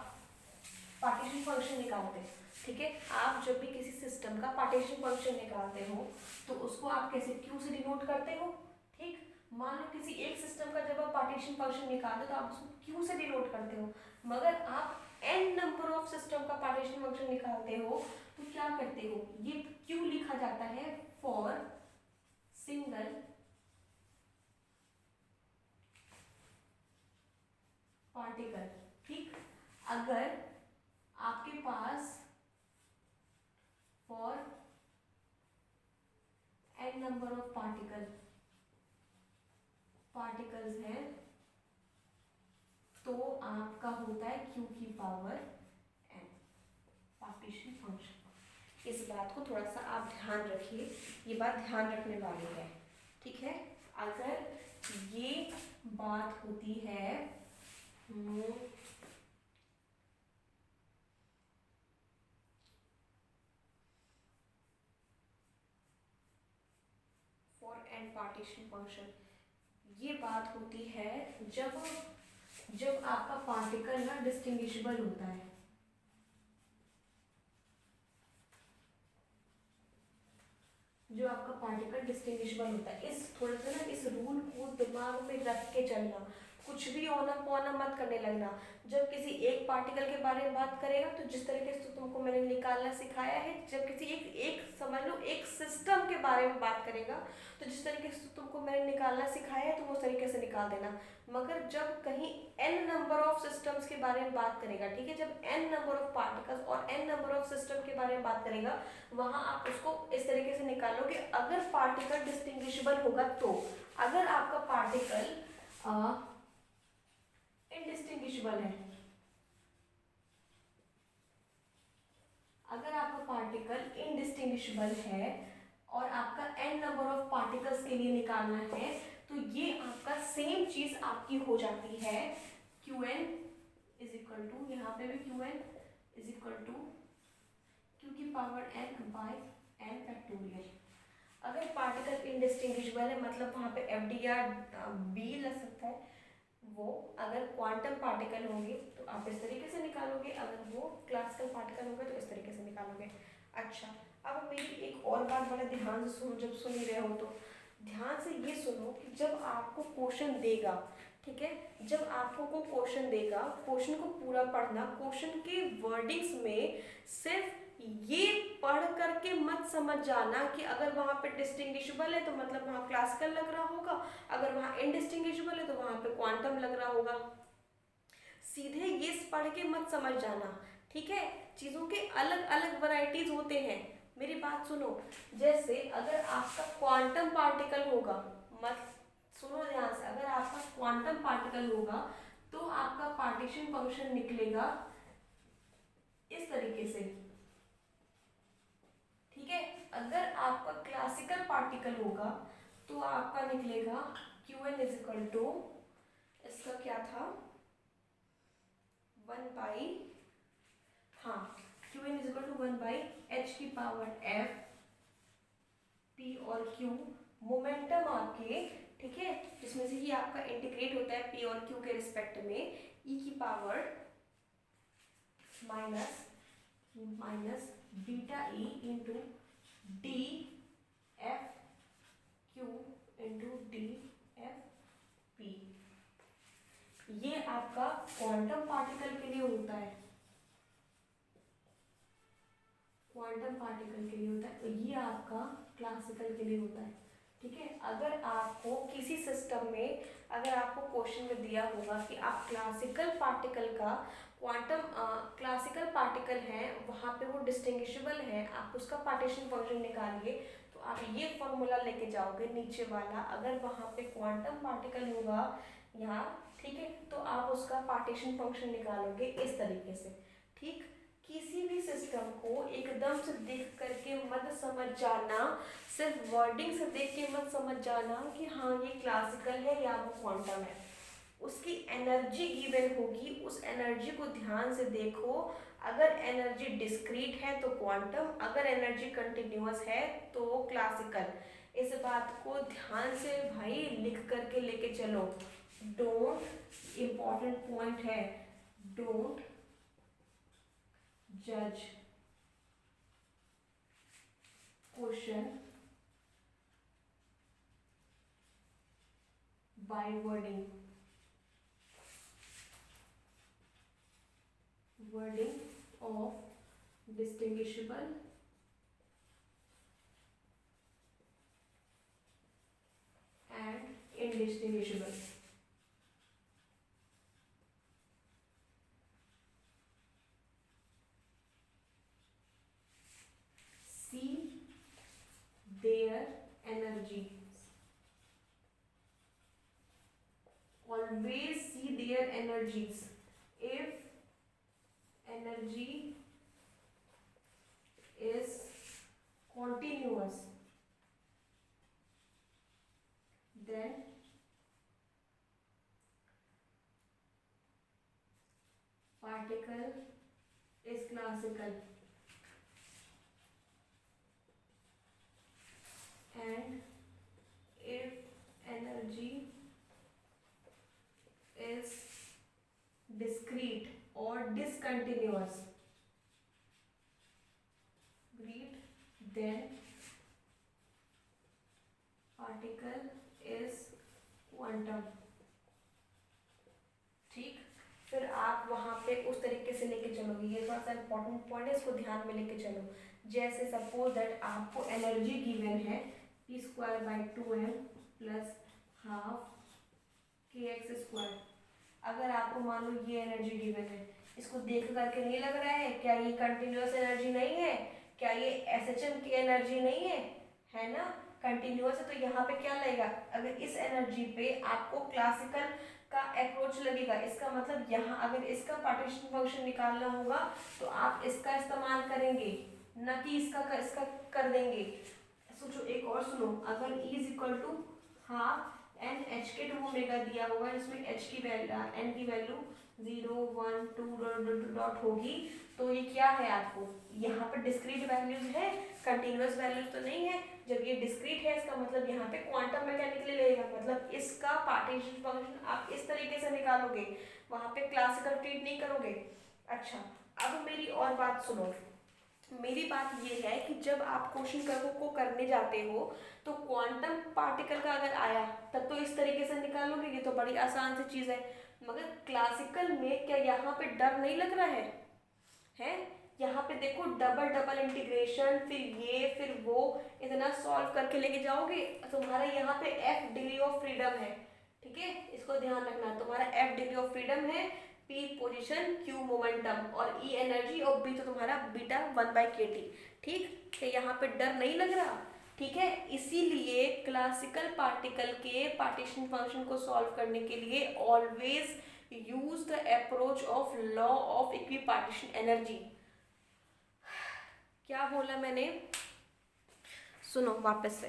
पार्टीशन फंक्शन निकालते हैं, ठीक है, आप जब भी किसी सिस्टम का पार्टीशन फंक्शन निकालते हो तो उसको आप कैसे क्यू से डिनोट करते हो, ठीक। मान लो किसी एक सिस्टम का जब आप पार्टीशन फंक्शन निकालते हो तो आप उसको क्यू से डिनोट करते हो, मगर आप n नंबर ऑफ सिस्टम का पार्टीशन फंक्शन निकालते हो तो क्या करते हो, ये क्यू लिखा जाता है फॉर सिंगल पार्टिकल, ठीक। अगर आपके पास for n number of particles हैं तो आपका होता है q की पावर n पार्टीशन फंक्शन। इस बात को थोड़ा सा आप ध्यान रखिए, ये बात ध्यान रखने वाली है, ठीक है। अगर ये बात होती है फॉर n पार्टीशन फंक्शन, ये बात होती है जब आपका पार्टिकल ना डिस्टिंग्विशेबल होता है, जो आपका पार्टिकल डिस्टिंग्विशेबल होता है। इस थोड़ा सा ना इस रूल को दिमाग में रख के चलना, कुछ कुछ भी औना पौना मत करने लगना। जब किसी एक पार्टिकल के बारे में बात करेगा तो जिस तरीके से तुमको मैंने निकालना सिखाया है, जब किसी एक एक समझ लो एक सिस्टम के बारे में बात करेगा तो जिस तरीके से तुमको मैंने निकालना सिखाया है तुम उस तरीके से निकाल देना। मगर जब कहीं n नंबर ऑफ सिस्टम्स के बारे में बात करेगा, ठीक है, जब n नंबर ऑफ पार्टिकल्स और n नंबर ऑफ सिस्टम के बारे में बात करेगा, वहां आप उसको इस तरीके से निकालोगे अगर पार्टिकल डिस्टिंग्विशेबल होगा तो। अगर आपका पार्टिकल इनडिस्टिंग्विशेबल है, अगर आपका पार्टिकल इनडिस्टिंग्विशेबल है और आपका n नंबर ऑफ पार्टिकल्स के लिए निकालना है तो ये आपका सेम चीज आपकी हो जाती है Qn इज इक्वल टू, यहाँ पे भी Qn is equal to Q की power n by n factorial. अगर पार्टिकल इनडिस्टिंग्विशेबल है मतलब वहाँ पे FDR B लग सकता है, वो अगर क्वांटम पार्टिकल होंगे तो आप इस तरीके से निकालोगे, अगर वो क्लासिकल पार्टिकल होंगे तो इस तरीके से निकालोगे। अच्छा, अब मेरी एक और बात बड़ा ध्यान से सुनो, जब सुन ही रहे हो तो ध्यान से ये सुनो कि जब आपको क्वेश्चन देगा, ठीक है, जब आपको को क्वेश्चन देगा, क्वेश्चन को पूरा पढ़ना, क्वेश्चन के वर्डिंग्स में सिर्फ ये पढ़ करके मत समझ जाना कि अगर वहाँ पे डिस्टिंग्विशेबल है तो मतलब वहाँ क्लासिकल लग रहा होगा, अगर वहाँ इनडिस्टिंग्विशेबल है तो वहाँ पे क्वांटम लग रहा होगा। सीधे ये पढ़ के मत समझ जाना, ठीक है, चीज़ों के अलग अलग वैरायटीज होते हैं। मेरी बात सुनो, जैसे अगर आपका क्वांटम पार्टिकल होगा, मत सुनो ध्यान से, अगर आपका क्वांटम पार्टिकल होगा तो आपका पार्टीशन फंक्शन निकलेगा इस तरीके से, ठीक है। अगर आपका क्लासिकल पार्टिकल होगा तो आपका निकलेगा Qn इज इक्वल टू, इसका क्या था, 1 बाई, हाँ, Qn is equal to 1 by h की पावर f, p और q मोमेंटम आपके, ठीक है, जिसमें से ही आपका इंटीग्रेट होता है p और q के रिस्पेक्ट में, e की power minus beta E into D F Q into D F P. ये आपका क्वांटम पार्टिकल के लिए होता है, क्वांटम पार्टिकल के लिए होता है, तो ये आपका क्लासिकल के लिए होता है, ठीक है। अगर आपको किसी सिस्टम में, अगर आपको क्वेश्चन में दिया होगा कि आप क्लासिकल पार्टिकल का क्वांटम क्लासिकल पार्टिकल है वहाँ पे वो डिस्टिंग्विशेबल है, आप उसका पार्टीशन फंक्शन निकालिए तो आप ये फॉर्मूला लेके जाओगे नीचे वाला, अगर वहाँ पे क्वांटम पार्टिकल होगा यहाँ, ठीक है, तो आप उसका पार्टीशन फंक्शन निकालोगे इस तरीके से, ठीक। किसी भी सिस्टम को एकदम से देख करके मत समझ जाना, सिर्फ वर्डिंग से देख के मत समझ जाना कि हाँ ये क्लासिकल है या वो क्वांटम है। उसकी एनर्जी गिवन होगी, उस एनर्जी को ध्यान से देखो, अगर एनर्जी डिस्क्रीट है तो क्वांटम, अगर एनर्जी कंटिन्यूअस है तो क्लासिकल। इस बात को ध्यान से भाई लिख करके लेके चलो। डोंट, इम्पॉर्टेंट पॉइंट है, डोंट जज question by wording, wording of distinguishable and indistinguishable। See their energy, always see their energies। If energy is continuous then particle is classical and if energy is discrete or discontinuous then particle is quantum। वहाँ पे उस तरीके से लेके चलोगे। ये थोड़ा सा इंपॉर्टेंट पॉइंट है, इसको ध्यान में लेके चलो। जैसे सपोज दैट आपको एनर्जी गिवन है p²/2m प्लस हाफ kx²। अगर आपको मान लो ये एनर्जी गिवन है, इसको देख करके नहीं लग रहा है क्या ये कंटिन्यूअस एनर्जी नहीं है, क्या ये एसएचएम की एनर्जी नहीं है ना, कंटिन्यूअस है। तो यहाँ पे क्या लगेगा, अगर इस एनर्जी पे आपको क्लासिकल का अप्रोच लगेगा, इसका मतलब यहाँ अगर इसका पार्टीशन फंक्शन निकालना होगा तो आप इसका इस्तेमाल करेंगे, न कि इसका कर देंगे। सोचो एक और सुनो, अगर E is equal to half N H के टू ओमेगा दिया होगा, जिसमें एच की वैल्यू एन की वैल्यू 0 1 2 डॉट होगी, तो ये क्या है आपको यहाँ पर डिस्क्रीट वैल्यूज है, कंटिन्यूअस वैल्यूज तो नहीं है। जब ये डिस्क्रीट है इसका मतलब यहाँ पे क्वांटम मैकेनिकली लगेगा, मतलब इसका पार्टीशन फंक्शन आप इस तरीके से निकालोगे, वहाँ पे क्लासिकल ट्रीट नहीं करोगे। अच्छा, अब मेरी और बात सुनो। मेरी बात ये है कि जब आप क्वेश्चन को करने जाते हो तो क्वांटम पार्टिकल का अगर आया तब तो इस तरीके से निकालोगे, ये तो बड़ी आसान सी चीज़ है। मगर क्लासिकल में क्या यहाँ पे डर नहीं लग रहा है? यहाँ पे देखो डबल इंटीग्रेशन, फिर ये फिर वो, इतना सॉल्व करके लेके जाओगे, तुम्हारा यहाँ पे f डिग्री ऑफ फ्रीडम है, ठीक है, इसको ध्यान रखना। तुम्हारा f डिग्री ऑफ फ्रीडम है, p पोजीशन, q मोमेंटम और e एनर्जी और b तो तुम्हारा बीटा 1/kT। ठीक है, यहाँ पे डर नहीं लग रहा, ठीक है। इसीलिए क्लासिकल पार्टिकल के पार्टीशन फंक्शन को सॉल्व करने के लिए always use the approach of law of equipartition energy. क्या बोला मैंने, सुनो वापस से।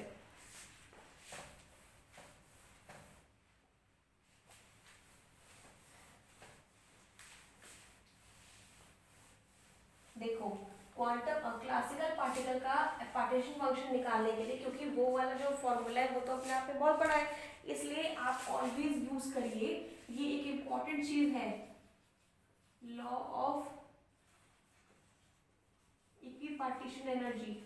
देखो क्वांटम क्लासिकल पार्टिकल का पार्टीशन फंक्शन निकालने के लिए, क्योंकि वो वाला जो फॉर्मूला है वो तो अपने आप में बहुत बड़ा है, इसलिए आप ऑलवेज यूज करिए, ये एक इम्पॉर्टेंट चीज है, लॉ ऑफ इक्विपार्टीशन एनर्जी।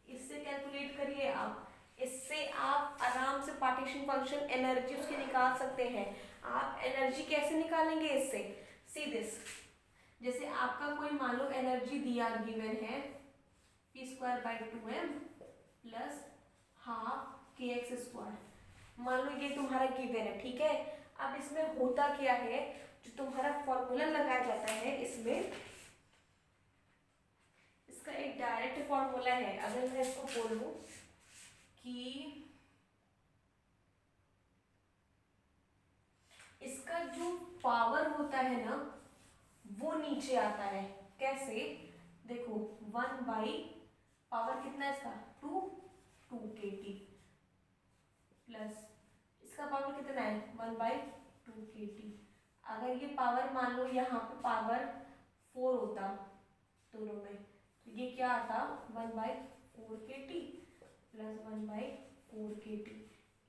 इससे कैलकुलेट करिए आप, इससे आप आराम से पार्टीशन फंक्शन एनर्जी उसकी निकाल सकते हैं। आप एनर्जी कैसे निकालेंगे इससे, सी दिस, जैसे आपका कोई मान लो एनर्जी दिया गिवन है p²/2m प्लस हाफ kx², मान लो ये तुम्हारा गिवन है, ठीक है। अब इसमें होता क्या है, जो तुम्हारा फॉर्मूला लगाया जाता है इसमें, इसका एक डायरेक्ट फॉर्मूला है। अगर मैं इसको बोलूं कि इसका जो पावर होता है ना वो नीचे आता है, कैसे, देखो 1 पावर कितना है इसका 2kT प्लस इसका पावर कितना है 1/2kT। अगर ये पावर मान लो यहाँ पे पावर 4 होता दोनों में, तो ये क्या आता 1/4kT प्लस 1/4kT।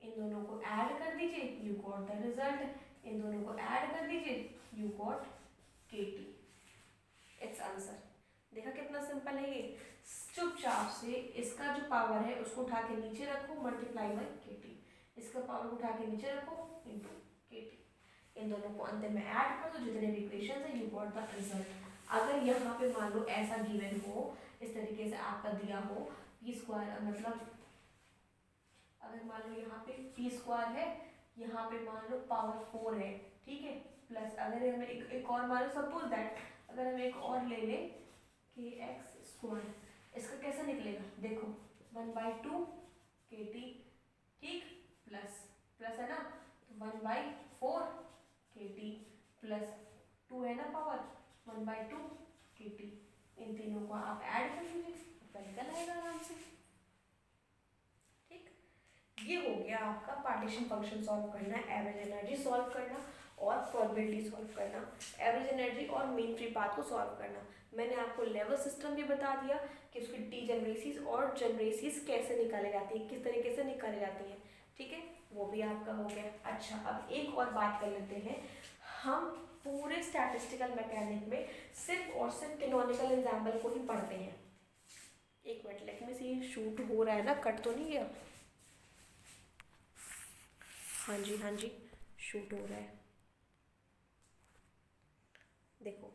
इन दोनों को ऐड कर दीजिए, यू गॉट द रिजल्ट। इन दोनों को ऐड कर दीजिए, you got kT। It's answer. देखा कितना सिंपल है ये। चुपचाप से इसका जो पावर है उसको उठा के नीचे रखो, मल्टीप्लाई बाई kT, इसका पावर उठा के नीचे रखो इंटू kT। इन दोनों को अंत में ऐड कर दो, जितने भी इक्वेशंस है, यू गॉट द रिजल्ट। अगर यहाँ पे मान लो ऐसा गिवन हो, इस तरीके से आपका दिया हो p², मतलब अगर मान लो यहाँ पे p² है, यहाँ पे मान लो पावर 4 है, ठीक है, प्लस अगर हमें एक और मान लो सपोज दैट अगर हम एक और ले लें kx², इसका कैसे निकलेगा, देखो 1/2kT, ठीक, प्लस है ना, तो 1/4kT प्लस 2 है ना पावर 1/2kT। इन तीनों को आप ऐड कर लीजिए, निकल आएगा आराम से। ठीक, ये हो गया आपका पार्टीशन फंक्शन सॉल्व करना, एवरेज एनर्जी सॉल्व करना और प्रोबेबिलिटी सॉल्व करना, एवरेज एनर्जी और मीन फ्री पाथ को सॉल्व करना। मैंने आपको लेवल सिस्टम भी बता दिया कि उसकी डीजेनरेसीज और जनरेसीज कैसे निकाली जाती है, किस तरीके से निकाली जाती है, ठीक है, वो भी आपका हो गया। अच्छा, अब एक और बात कर लेते हैं, हम पूरे स्टैटिस्टिकल मैकेनिक में सिर्फ और सिर्फ कैनोनिकल एग्जाम्पल को ही पढ़ते हैं। एक मिनट, लेट मी सी, शूट हो रहा है ना, कट तो नहीं गया, हाँ जी शूट हो रहा है। देखो,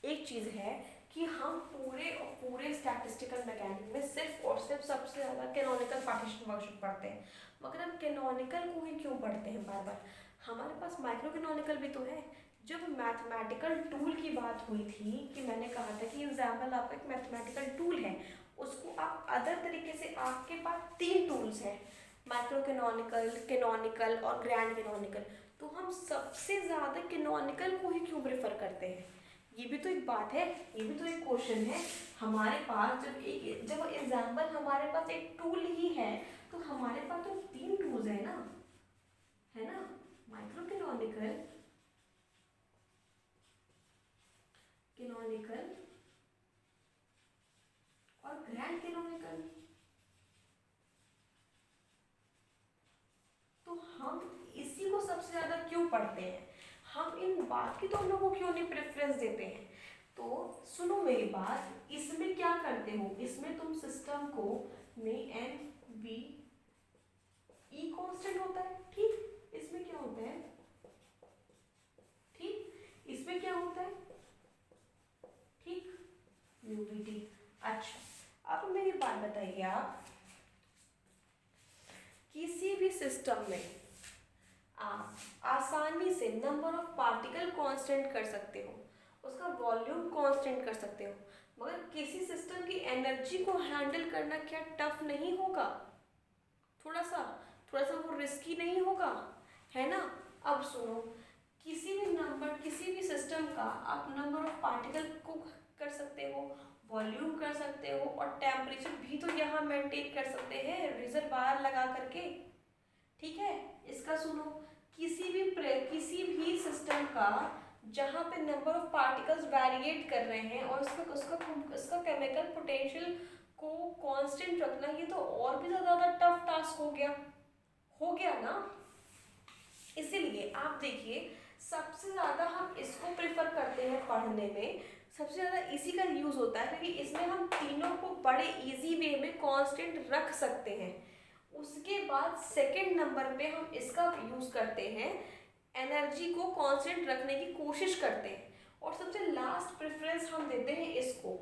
एक चीज़ है कि हम पूरे और पूरे स्टैटिस्टिकल मैकेनिक में सिर्फ और सिर्फ सबसे ज़्यादा कैनोनिकल पार्टीशन फंक्शन पढ़ते हैं, मगर हम कैनोनिकल को ही क्यों पढ़ते हैं बार बार? हमारे पास माइक्रो कैनोनिकल भी तो है। जब मैथमेटिकल टूल की बात हुई थी कि मैंने कहा था कि एग्जाम्पल आपका एक मैथमेटिकल टूल है, उसको आप अदर तरीके से, आपके पास 3 टूल्स हैं, माइक्रो कैनोनिकल, कैनोनिकल और ग्रैंड कैनोनिकल। तो हम सबसे ज़्यादा कैनोनिकल को ही क्यों प्रेफर करते हैं? ये भी तो एक बात है, ये भी तो एक क्वेश्चन है। हमारे पास जब एग्जाम्पल हमारे पास एक टूल ही है, तो हमारे पास तो 3 टूल्स है ना, है ना? माइक्रो कैनोनिकल, कैनोनिकल और ग्रैंड कैनोनिकल। तो हम इसी को सबसे ज्यादा क्यों पढ़ते हैं? हम इन बाकी दोनों को क्यों नहीं प्रेफरेंस देते हैं? तो सुनो मेरी बात, इसमें क्या करते हो, इसमें तुम सिस्टम को में एन बी ई कांस्टेंट होता है, ठीक? इसमें क्या होता है, ठीक? इसमें क्या होता है, ठीक? यूवीटी। अच्छा, अब मेरी बात बताइए, आप किसी भी सिस्टम में आप आसानी से नंबर ऑफ पार्टिकल कांस्टेंट कर सकते हो, उसका वॉल्यूम कांस्टेंट कर सकते हो, मगर किसी सिस्टम की एनर्जी को हैंडल करना क्या टफ नहीं होगा? थोड़ा सा वो रिस्की नहीं होगा, है ना? अब सुनो, किसी भी सिस्टम का आप नंबर ऑफ पार्टिकल को कर सकते हो, वॉल्यूम कर सकते हो, और टेम्परेचर भी तो यहाँ मेंटेन कर सकते हैं रिजर्वायर लगा करके, ठीक है? इसका सुनो, किसी भी सिस्टम का जहाँ पे नंबर ऑफ पार्टिकल्स वेरिएट कर रहे हैं और उसका केमिकल पोटेंशियल को कांस्टेंट रखना, ये तो और भी ज़्यादा टफ टास्क हो गया ना? इसीलिए आप देखिए, सबसे ज़्यादा हम इसको प्रेफर करते हैं पढ़ने में, सबसे ज़्यादा इसी का यूज़ होता है, क्योंकि इसमें हम तीनों को बड़े इजी वे में कांस्टेंट रख सकते हैं। उसके बाद सेकंड नंबर पे हम इसका यूज़ करते हैं, एनर्जी को कांस्टेंट रखने की कोशिश करते हैं, और सबसे लास्ट प्रेफरेंस हम देते हैं इसको,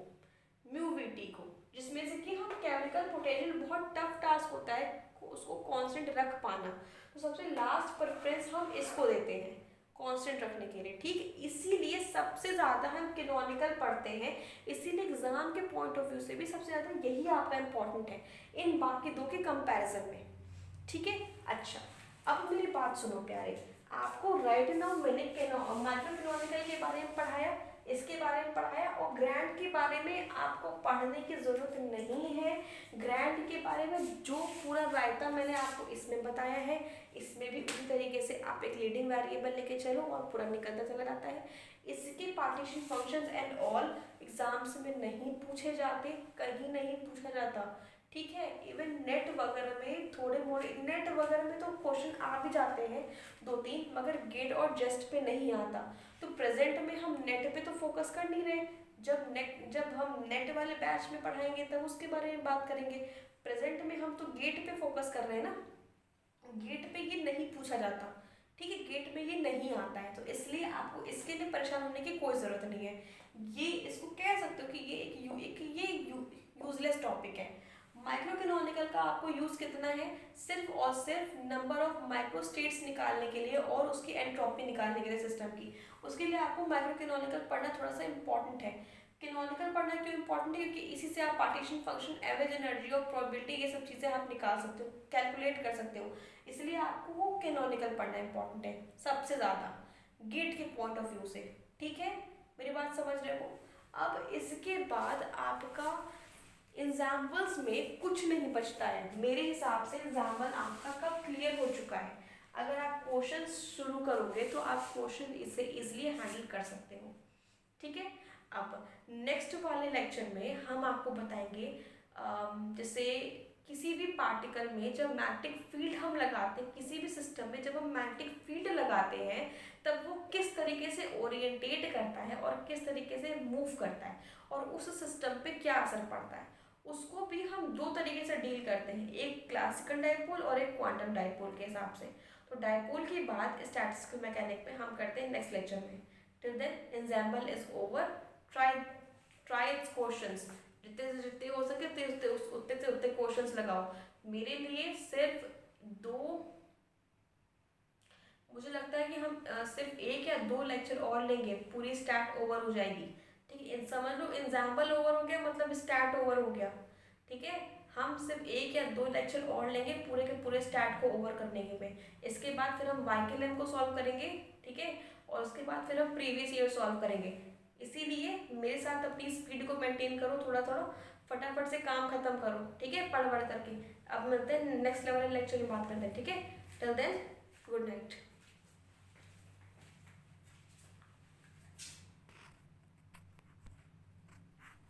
म्यूविटी को, जिसमें से कि हम केमिकल पोटेंशियल, बहुत टफ टास्क होता है उसको कांस्टेंट रख पाना, तो सबसे लास्ट प्रेफरेंस हम इसको देते हैं कांस्टेंट रखने के लिए, ठीक? इसीलिए सबसे ज़्यादा हम कैनोनिकल पढ़ते हैं, इसीलिए एग्जाम के पॉइंट ऑफ व्यू से भी सबसे ज़्यादा यही आपका इम्पोर्टेंट है इन बाकी दो के कंपैरिजन में, ठीक है? अच्छा, अब मेरी बात सुनो प्यारे, आपको राइट नाउ मैंने माइक्रो कैनोनिकल के बारे में पढ़ाया, इसके बारे में पढ़ाया, और ग्रैंड के बारे में आपको पढ़ने की ज़रूरत नहीं है। ग्रैंड के बारे में जो पूरा रायता मैंने आपको इसमें बताया है, इसमें भी उसी तरीके से आप एक लीडिंग वेरिएबल लेके चलो और पूरा निकलता चला जाता है। इसके partition functions and all exams में नहीं पूछे जाते, कहीं नहीं पूछा जाता, ठीक है? इवन नेट वगैरह में थोड़े मोड़े, नेट वगैरह में तो क्वेश्चन आ भी जाते हैं 2-3, मगर गेट और जस्ट पे नहीं आता। तो प्रेजेंट में हम नेट पे तो फोकस कर नहीं रहे, जब हम नेट वाले बैच में पढ़ाएंगे तब उसके बारे में बात करेंगे। प्रेजेंट में हम तो गेट पे फोकस कर रहे हैं ना, गेट पे ये नहीं पूछा जाता, ठीक है? गेट में ये नहीं आता है, तो इसलिए आपको इसके लिए परेशान होने की कोई ज़रूरत नहीं है। ये इसको कह सकते हो कि ये एक यूजलेस टॉपिक है। माइक्रो कैनोनिकल का आपको यूज़ कितना है, सिर्फ और सिर्फ नंबर ऑफ माइक्रो स्टेट्स निकालने के लिए और उसकी एंट्रोपी निकालने के लिए सिस्टम की, उसके लिए आपको माइक्रो कैनोनिकल पढ़ना थोड़ा सा इंपॉर्टेंट है। कैनोनिकल पढ़ना क्यों इंपॉर्टेंट है? क्योंकि इसी से आप पार्टीशन फंक्शन, एवरेज एनर्जी और प्रोबेबिलिटी, ये सब चीज़ें आप निकाल सकते हो, कैलकुलेट कर सकते हो, इसलिए आपको वो कैनोनिकल पढ़ना इंपॉर्टेंट है सबसे ज़्यादा गेट के पॉइंट ऑफ व्यू से, ठीक है? मेरी बात समझ रहे हो? अब इसके बाद आपका एग्जाम्पल्स में कुछ नहीं बचता है मेरे हिसाब से। एग्जाम्पल आपका कब क्लियर हो चुका है? अगर आप क्वेश्चन शुरू करोगे तो आप क्वेश्चन इसे इजीली हैंडल कर सकते हो, ठीक है? अब नेक्स्ट वाले लेक्चर में हम आपको बताएंगे जैसे किसी भी पार्टिकल में जब मैग्नेटिक फील्ड हम लगाते हैं, किसी भी सिस्टम में जब हम मैग्नेटिक फील्ड लगाते हैं, तब वो किस तरीके से ओरिएंटेट करता है और किस तरीके से मूव करता है, और उस सिस्टम पे क्या असर पड़ता है, उसको भी हम 2 तरीके से डील करते हैं, एक क्लासिकल डाइपोल और एक क्वांटम डाइपोल के हिसाब से। तो डायपोल की बात स्टैटिस्टिकल मैकेनिक पे हम करते हैं नेक्स्ट लेक्चर में। Till then example is over. Try try its questions, जितने से जितने हो सके उतने से उतने क्वेश्चंस लगाओ। मेरे लिए सिर्फ दो, मुझे लगता है कि हम सिर्फ एक या दो लेक्चर और लेंगे, पूरी स्टैट ओवर हो जाएगी। ठीक है, समझ लो एग्जाम्पल ओवर हो गया मतलब स्टैट ओवर हो गया। ठीक है, हम सिर्फ एक या दो लेक्चर और लेंगे पूरे के पूरे स्टैट को ओवर करने के में। इसके बाद फिर हम वाई को सॉल्व करेंगे। ठीक है, और उसके बाद फिर हम प्रीवियस ईयर सॉल्व करेंगे। इसीलिए मेरे साथ अपनी स्पीड को मेंटेन करो, थोड़ा थोड़ा फटाफट से काम खत्म करो। ठीक है, पढ़ पढ़ करके। अब मिलते हैं नेक्स्ट लेवल लेक्चर में बात करते हैं। ठीक है, टिल देन गुड नाइट।